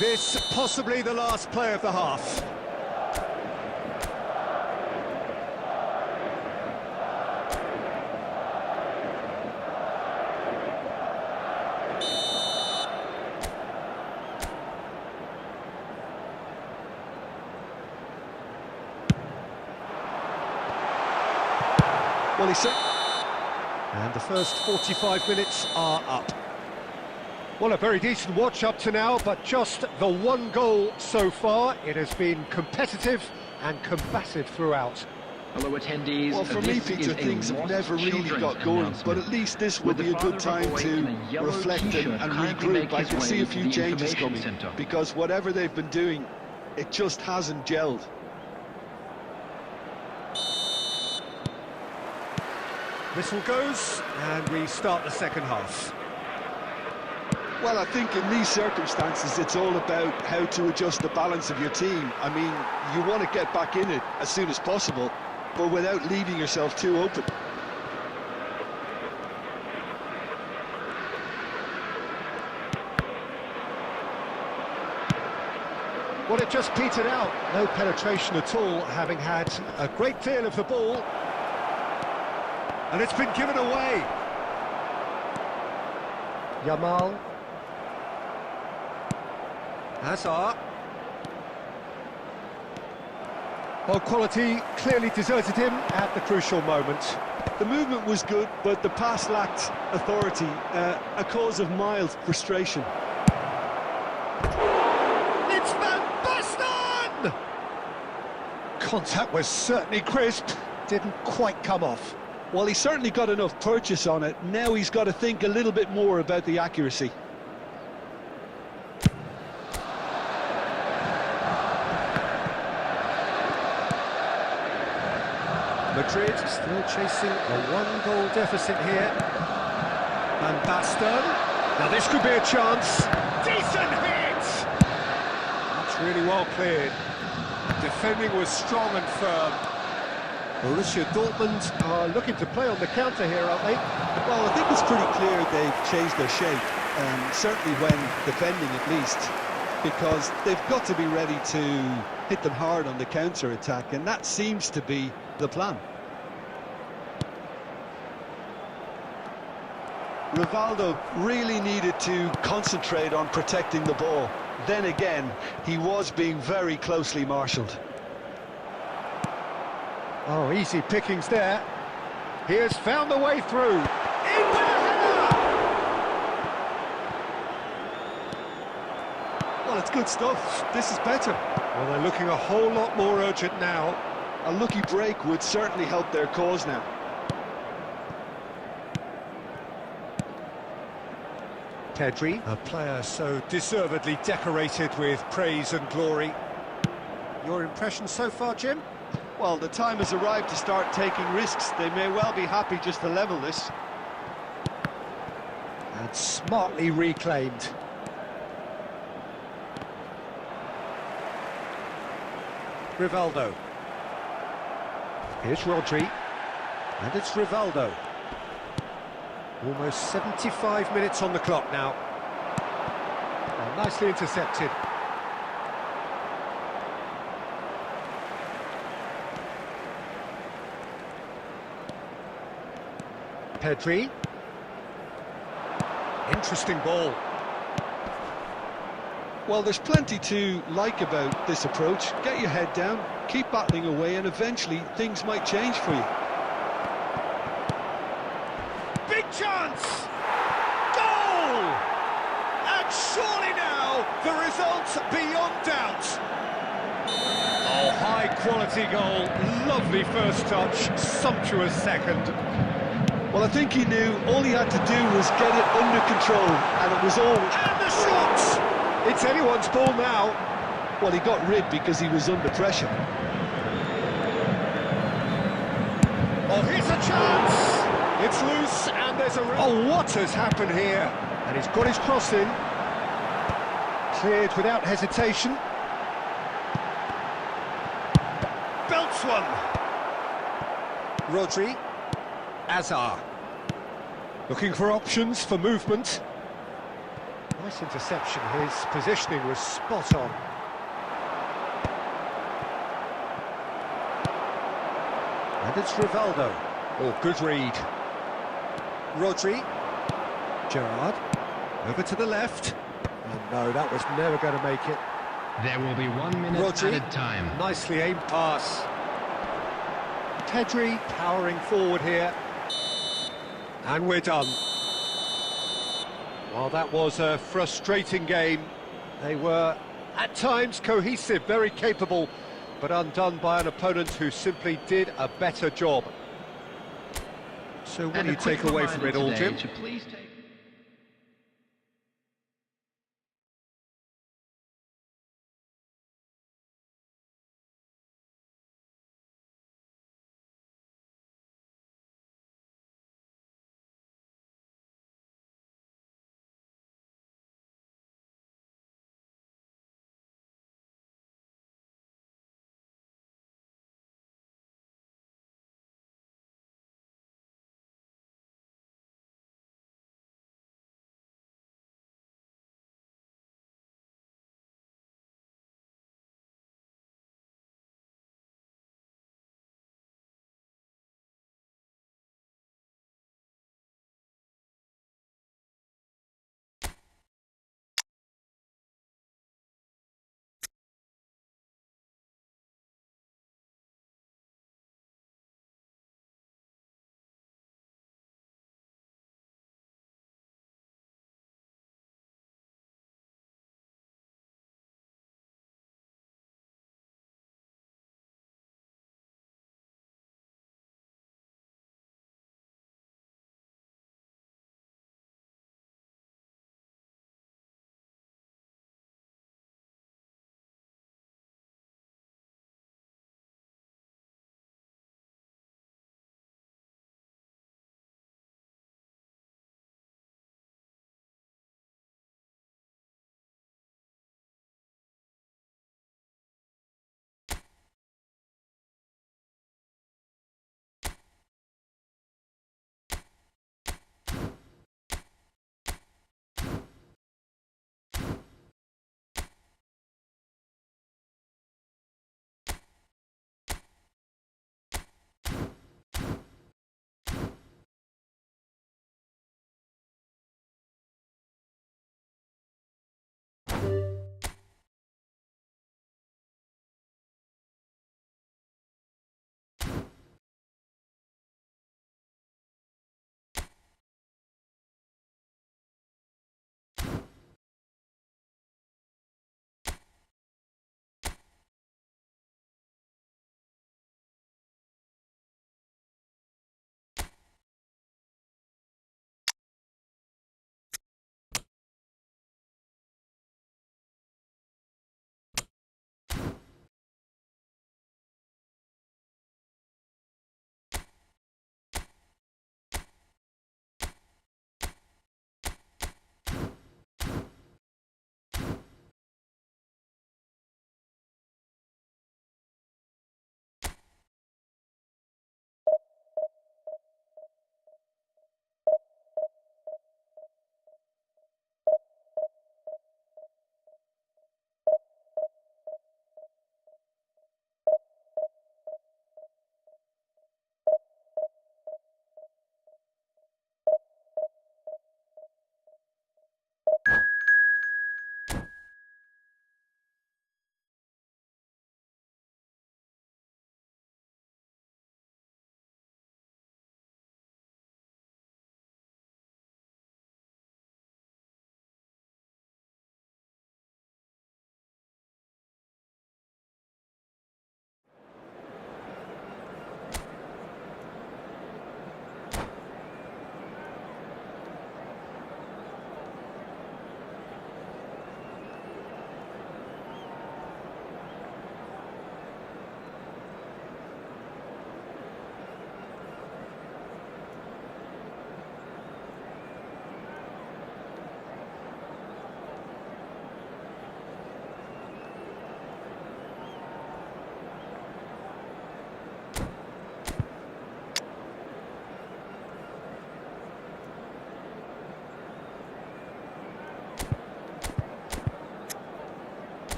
This possibly the last play of the half. Well, he said... And the first 45 minutes are up. Well, a very decent watch up to now, but just the one goal so far. It has been competitive and combative throughout. Hello, attendees. Well, for me, This Peter, is a things have lost never really children's got going, announcement. but at least this will With be the a good father of a time boy to in a yellow reflect t-shirt and kindly regroup. make I his can see way a few to the changes information coming, centre. because whatever they've been doing, it just hasn't gelled. Whistle goes, and we start the second half. Well, I think in these circumstances, it's all about how to adjust the balance of your team. I mean, you want to get back in it as soon as possible, but without leaving yourself too open. Well, it just petered out. No penetration at all, having had a great deal of the ball. And it's been given away. Yamal. Hazard. Well, quality clearly deserted him at the crucial moment. The movement was good, but the pass lacked authority, a cause of mild frustration. It's Van Basten! Contact was certainly crisp, didn't quite come off. Well, he certainly got enough purchase on it. Now he's got to think a little bit more about the accuracy. Madrid still chasing a one-goal deficit here. Van Basten. Now this could be a chance. Decent hit! That's really well cleared. Defending was strong and firm. Borussia Dortmund are looking to play on the counter here, aren't they? Well, I think it's pretty clear they've changed their shape, certainly when defending at least, because they've got to be ready to hit them hard on the counter-attack, and that seems to be the plan. Rivaldo really needed to concentrate on protecting the ball. Then again, he was being very closely marshalled. Oh, easy pickings there. He has found the way through. In with a header! Well, it's good stuff. This is better. Well, they're looking a whole lot more urgent now. A lucky break would certainly help their cause now. Pedri, a player so deservedly decorated with praise and glory. Your impression so far, Jim? Well, the time has arrived to start taking risks. They may well be happy just to level this. And smartly reclaimed. Rivaldo. Here's Rodri. And it's Rivaldo. Almost 75 minutes on the clock now. Well, nicely intercepted. Pedri. Interesting ball. Well, there's plenty to like about this approach. Get your head down, keep battling away, and eventually things might change for you. Big chance! Goal! And surely now, the result beyond doubt. Oh, high-quality goal. Lovely first touch, sumptuous second. Well, I think he knew all he had to do was get it under control, and it was all... And the shot! It's anyone's ball now. Well, he got rid because he was under pressure. Oh, here's a chance! It's loose, and there's a... Oh, what has happened here? And he's got his cross in. Cleared without hesitation. Belts one. Rodri. Azar. Looking for options for movement. Nice interception. His positioning was spot on. And it's Rivaldo. Oh, good read. Rodri. Gerrard. Over to the left. And no, that was never going to make it. There will be 1 minute Rodri. added time. Nicely aimed pass. Pedri powering forward here. And we're done. Well, that was a frustrating game. They were, at times, cohesive, very capable, but undone by an opponent who simply did a better job. So what do you take away from it all, Jim? Please take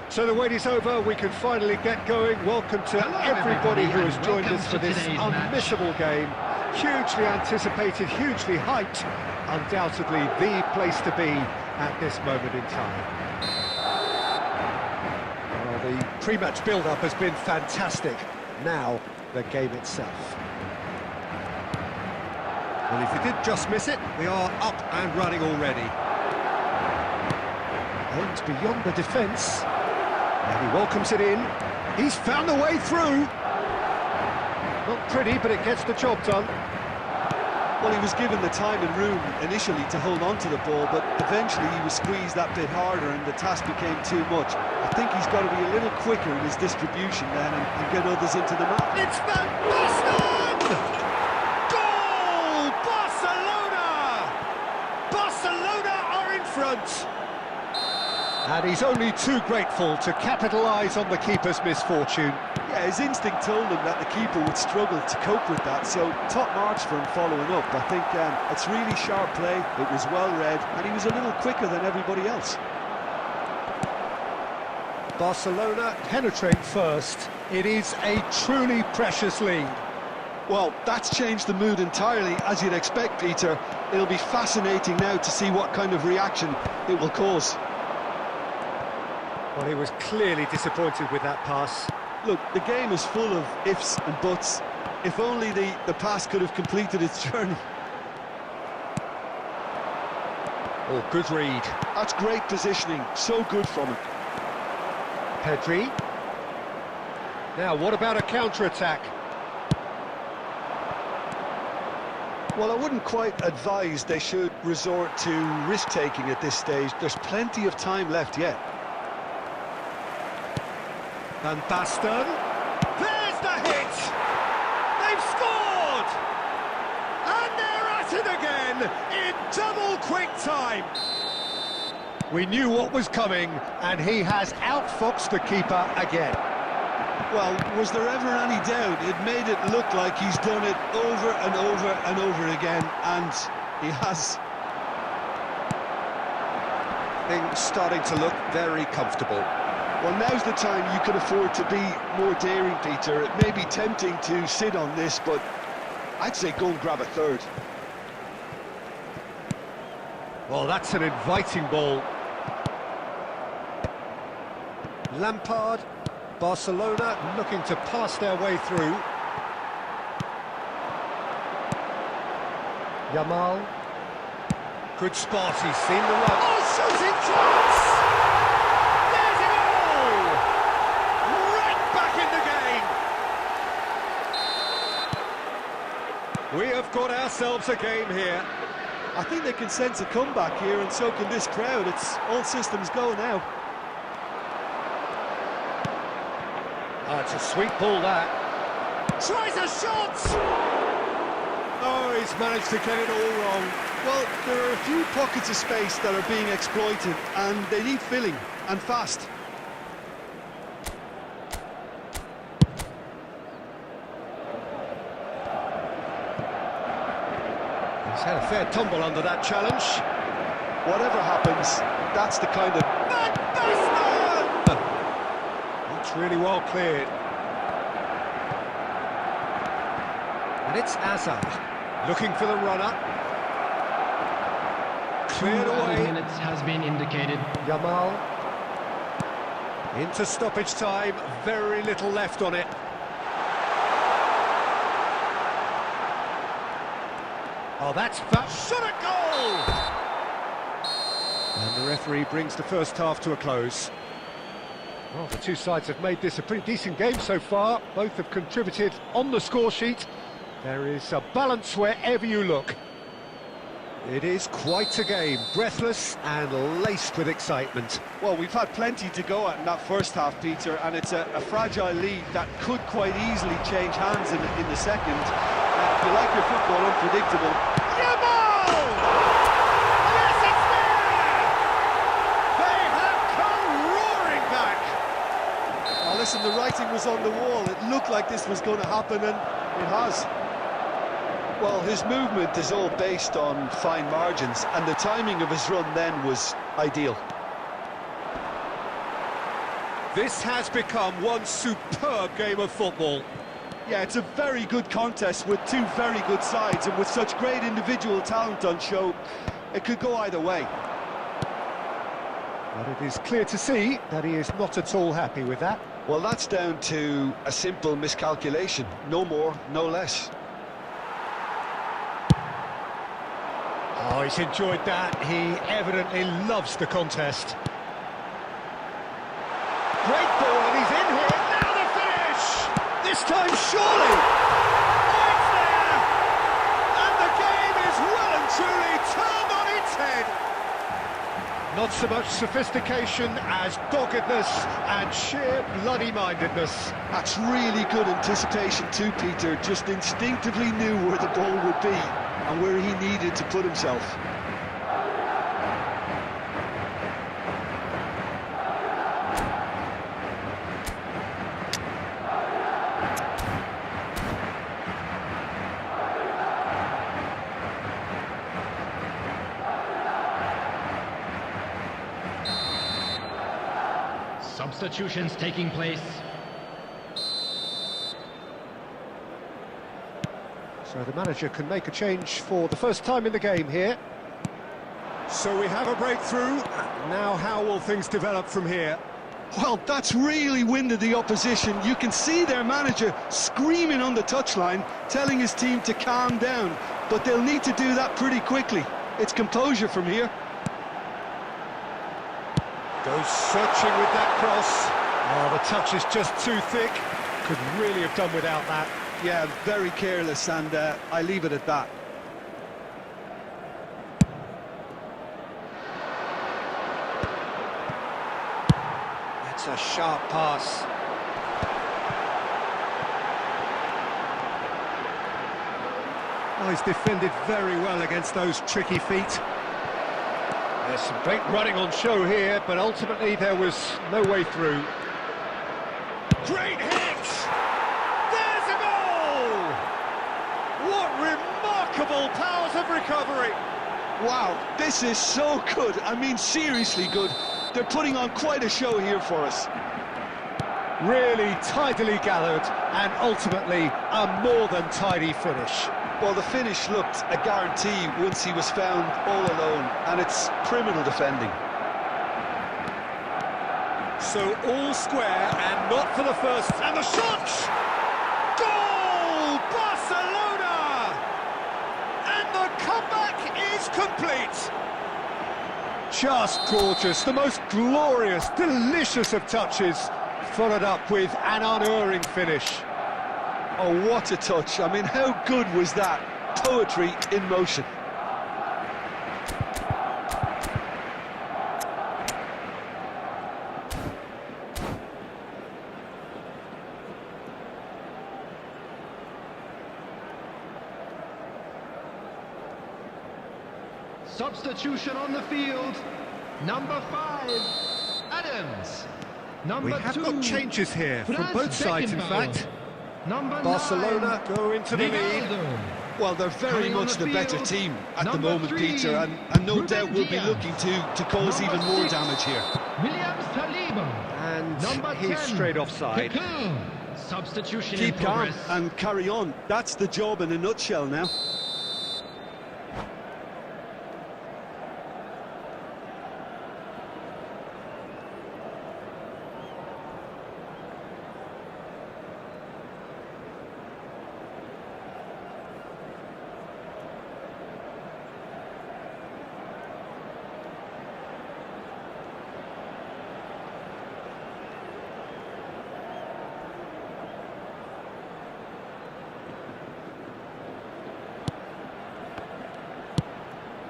So the wait is over, we can finally get going. Welcome to Hello, everybody who everybody, has and joined welcome us for to this today's match. unmissable game. Hugely anticipated, hugely hyped. Undoubtedly the place to be at this moment in time. Well, the pre-match build-up has been fantastic. Now, the game itself. Well, if you did just miss it, we are up and running already. Aims beyond the defence. And he welcomes it in. He's found a way through. Not pretty, but it gets the job done. Well, he was given the time and room initially to hold on to the ball, but eventually he was squeezed that bit harder and the task became too much. I think he's got to be a little quicker in his distribution then and get others into the map. It's Van Basten! Goal! Barcelona! Barcelona are in front! And he's only too grateful to capitalise on the keeper's misfortune. Yeah, his instinct told him that the keeper would struggle to cope with that, so top marks for him following up. I think it's really sharp play, it was well read, and he was a little quicker than everybody else. Barcelona penetrate first. It is a truly precious lead. Well, that's changed the mood entirely, as you'd expect, Peter. It'll be fascinating now to see what kind of reaction it will cause. Well, he was clearly disappointed with that pass. Look, the game is full of ifs and buts. If only the pass could have completed its journey. Oh, good read. That's great positioning, so good from him. Pedri. Now, what about a counter-attack? Well, I wouldn't quite advise they should resort to risk-taking at this stage. There's plenty of time left yet. Van Basten. There's the hit! They've scored! And they're at it again in double quick time. We knew what was coming, and he has outfoxed the keeper again. Well, was there ever any doubt? It made it look like he's done it over and over and over again, and he has. Things starting to look very comfortable. Well, now's the time you can afford to be more daring, Peter. It may be tempting to sit on this, but I'd say go and grab a third. Well, that's an inviting ball. Lampard, Barcelona looking to pass their way through. Yamal. Good spot, he's seen the run. Oh, shooting chance! There's it all! Right back in the game! We have got ourselves a game here. I think they can sense a comeback here, and so can this crowd. It's all systems go now. Oh, it's a sweet ball, that. Tries a shot! Oh, he's managed to get it all wrong. Well, there are a few pockets of space that are being exploited, and they need filling, and fast. He's had a fair tumble under that challenge. Whatever happens, that's the kind of... Van Basten! It's really well cleared. And it's Azar, looking for the runner. Cleared 2 away. minutes has been indicated. Yamal. Into stoppage time, very little left on it. Oh, that's shot a goal! And the referee brings the first half to a close. Well, the two sides have made this a pretty decent game so far. Both have contributed on the score sheet. There is a balance wherever you look. It is quite a game, breathless and laced with excitement. Well, we've had plenty to go at in that first half, Peter, and it's a fragile lead that could quite easily change hands in the second. If you like your football unpredictable... Yamal! Yes, it's there! They have come roaring back! Oh, listen, the writing was on the wall. It looked like this was going to happen, and it has. Well, his movement is all based on fine margins, and the timing of his run then was ideal. This has become one superb game of football. Yeah, it's a very good contest with two very good sides, and with such great individual talent on show, it could go either way. But it is clear to see that he is not at all happy with that. Well, that's down to a simple miscalculation. No more, no less. Oh, he's enjoyed that. He evidently loves the contest. Great ball, and he's in here. Now the finish! This time, surely! Oh, it's there! And the game is well and truly turned on its head. Not so much sophistication as doggedness and sheer bloody-mindedness. That's really good anticipation too, Peter. Just instinctively knew where the ball would be and where he needed to put himself. Substitutions taking place. So the manager can make a change for the first time in the game here. So we have a breakthrough. Now how will things develop from here? Well, that's really winded the opposition. You can see their manager screaming on the touchline, telling his team to calm down. But they'll need to do that pretty quickly. It's composure from here. Goes searching with that cross. Oh, the touch is just too thick. Could really have done without that. Yeah, very careless, and I leave it at that. That's a sharp pass. Oh, he's defended very well against those tricky feet. There's some great running on show here, but ultimately there was no way through. Great hit! There's a goal! What remarkable powers of recovery! Wow, this is so good. I mean, seriously good. They're putting on quite a show here for us. Really tidily gathered, and ultimately a more than tidy finish. Well, the finish looked a guarantee once he was found all alone, and it's criminal defending. So all square, and not for the first, and the shot! Goal! Barcelona! And the comeback is complete! Just gorgeous, the most glorious, delicious of touches, followed up with an unerring finish. Oh, what a touch. I mean, how good was that? Poetry in motion. Substitution on the field. Number 5, Adams. Number 2, We have got changes here from both sides, in fact. Number Barcelona 9, go into the lead. Ronaldo. Well, they're very Coming on much the the better field, team at the number moment, 3, Peter, and no Ruben doubt will be Diaz. looking to cause Number even more 6, damage here. Williams Saliba. And Number he's 10, straight offside. Kaká. Substitution Keep in calm progress. and carry on. That's the job in a nutshell now.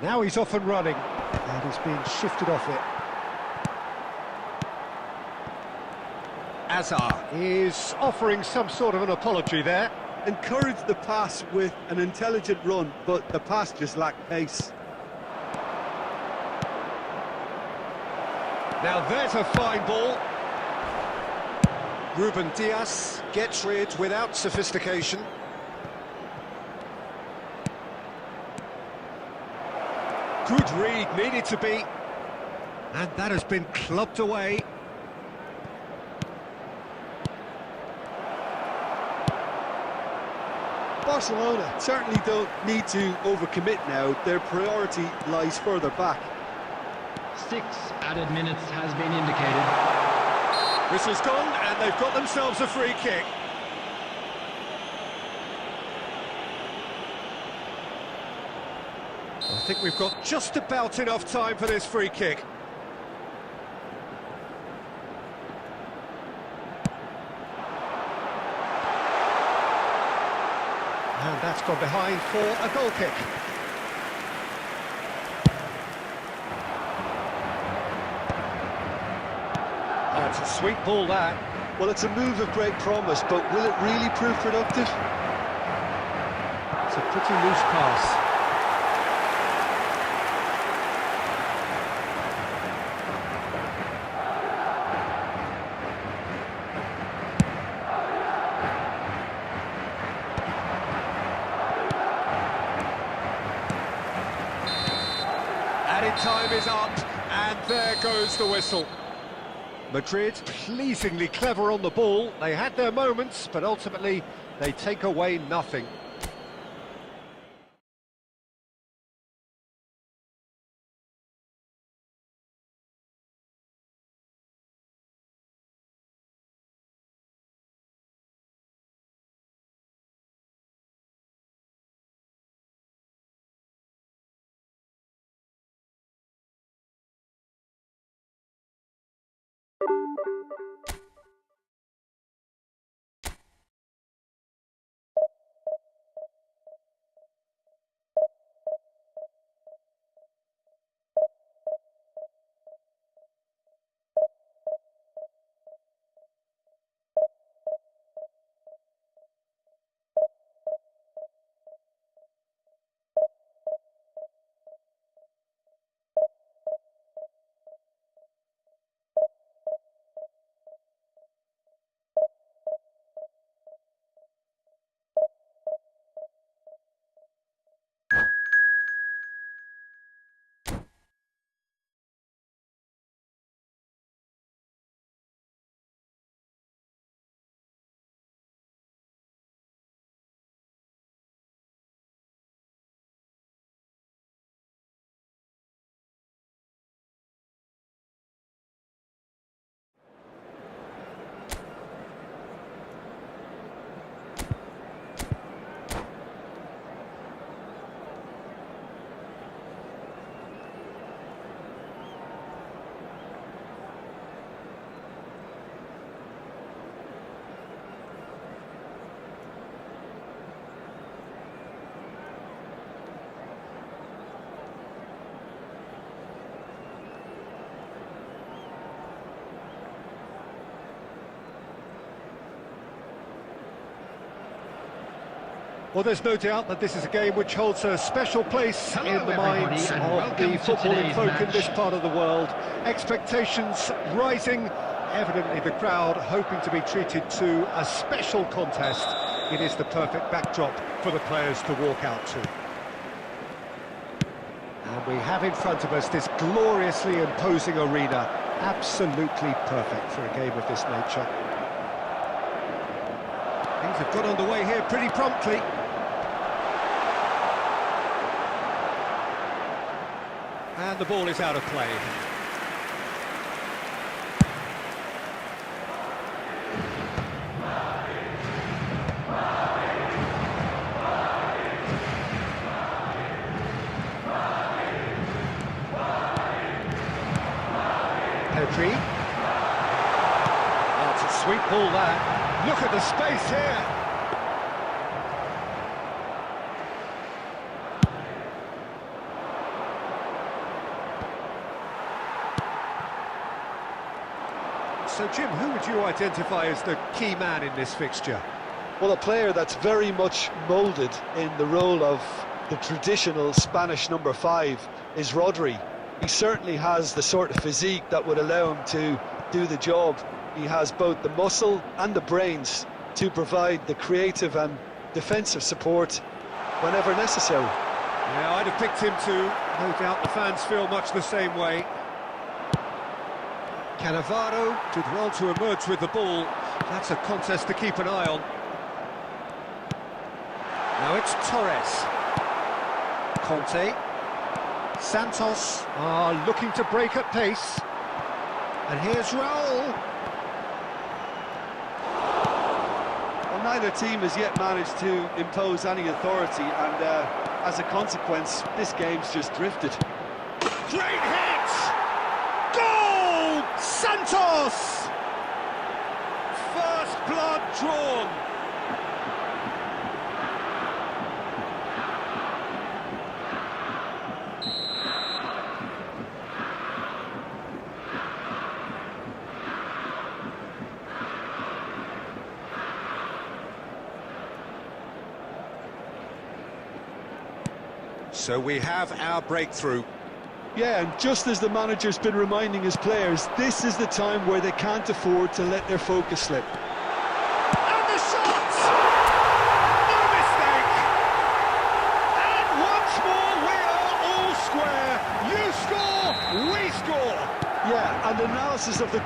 Now he's off and running, and he's being shifted off it. Azar is offering some sort of an apology there. Encourage the pass with an intelligent run, but the pass just lacked pace. Now there's a fine ball. Ruben Diaz gets rid without sophistication. Good read, needed to be. And that has been clubbed away. Barcelona certainly don't need to overcommit now. Their priority lies further back. 6 added minutes has been indicated. Whistle's gone, and they've got themselves a free kick. I think we've got just about enough time for this free kick. And that's gone behind for a goal kick. Oh, it's a sweet ball, that. Well, it's a move of great promise, but will it really prove productive? It's a pretty loose pass. Added time is up, and there goes the whistle. Madrid pleasingly clever on the ball. They had their moments, but ultimately they take away nothing. Well, there's no doubt that this is a game which holds a special place in the minds of the footballing folk in this part of the world. Expectations rising, evidently the crowd hoping to be treated to a special contest. It is the perfect backdrop for the players to walk out to. And we have in front of us this gloriously imposing arena, absolutely perfect for a game of this nature. Things have got underway here pretty promptly. And the ball is out of play. Pedri. Oh, it's a sweet ball there. Look at the space here. So, Jim, who would you identify as the key man in this fixture? Well, a player that's very much moulded in the role of the traditional Spanish number 5 is Rodri. He certainly has the sort of physique that would allow him to do the job. He has both the muscle and the brains to provide the creative and defensive support whenever necessary. Yeah, I'd have picked him too. No doubt the fans feel much the same way. Cannavaro did well to emerge with the ball. That's a contest to keep an eye on. Now it's Torres. Conte. Santos are looking to break at pace. And here's Raul. Well, neither team has yet managed to impose any authority, and as a consequence, this game's just drifted. Great hit! Goal! Santos! First blood drawn. So we have our breakthrough. Yeah, and just as the manager's been reminding his players, this is the time where they can't afford to let their focus slip. And the shot! No mistake! And once more we are all square. You score, we score. Yeah, and analysis of the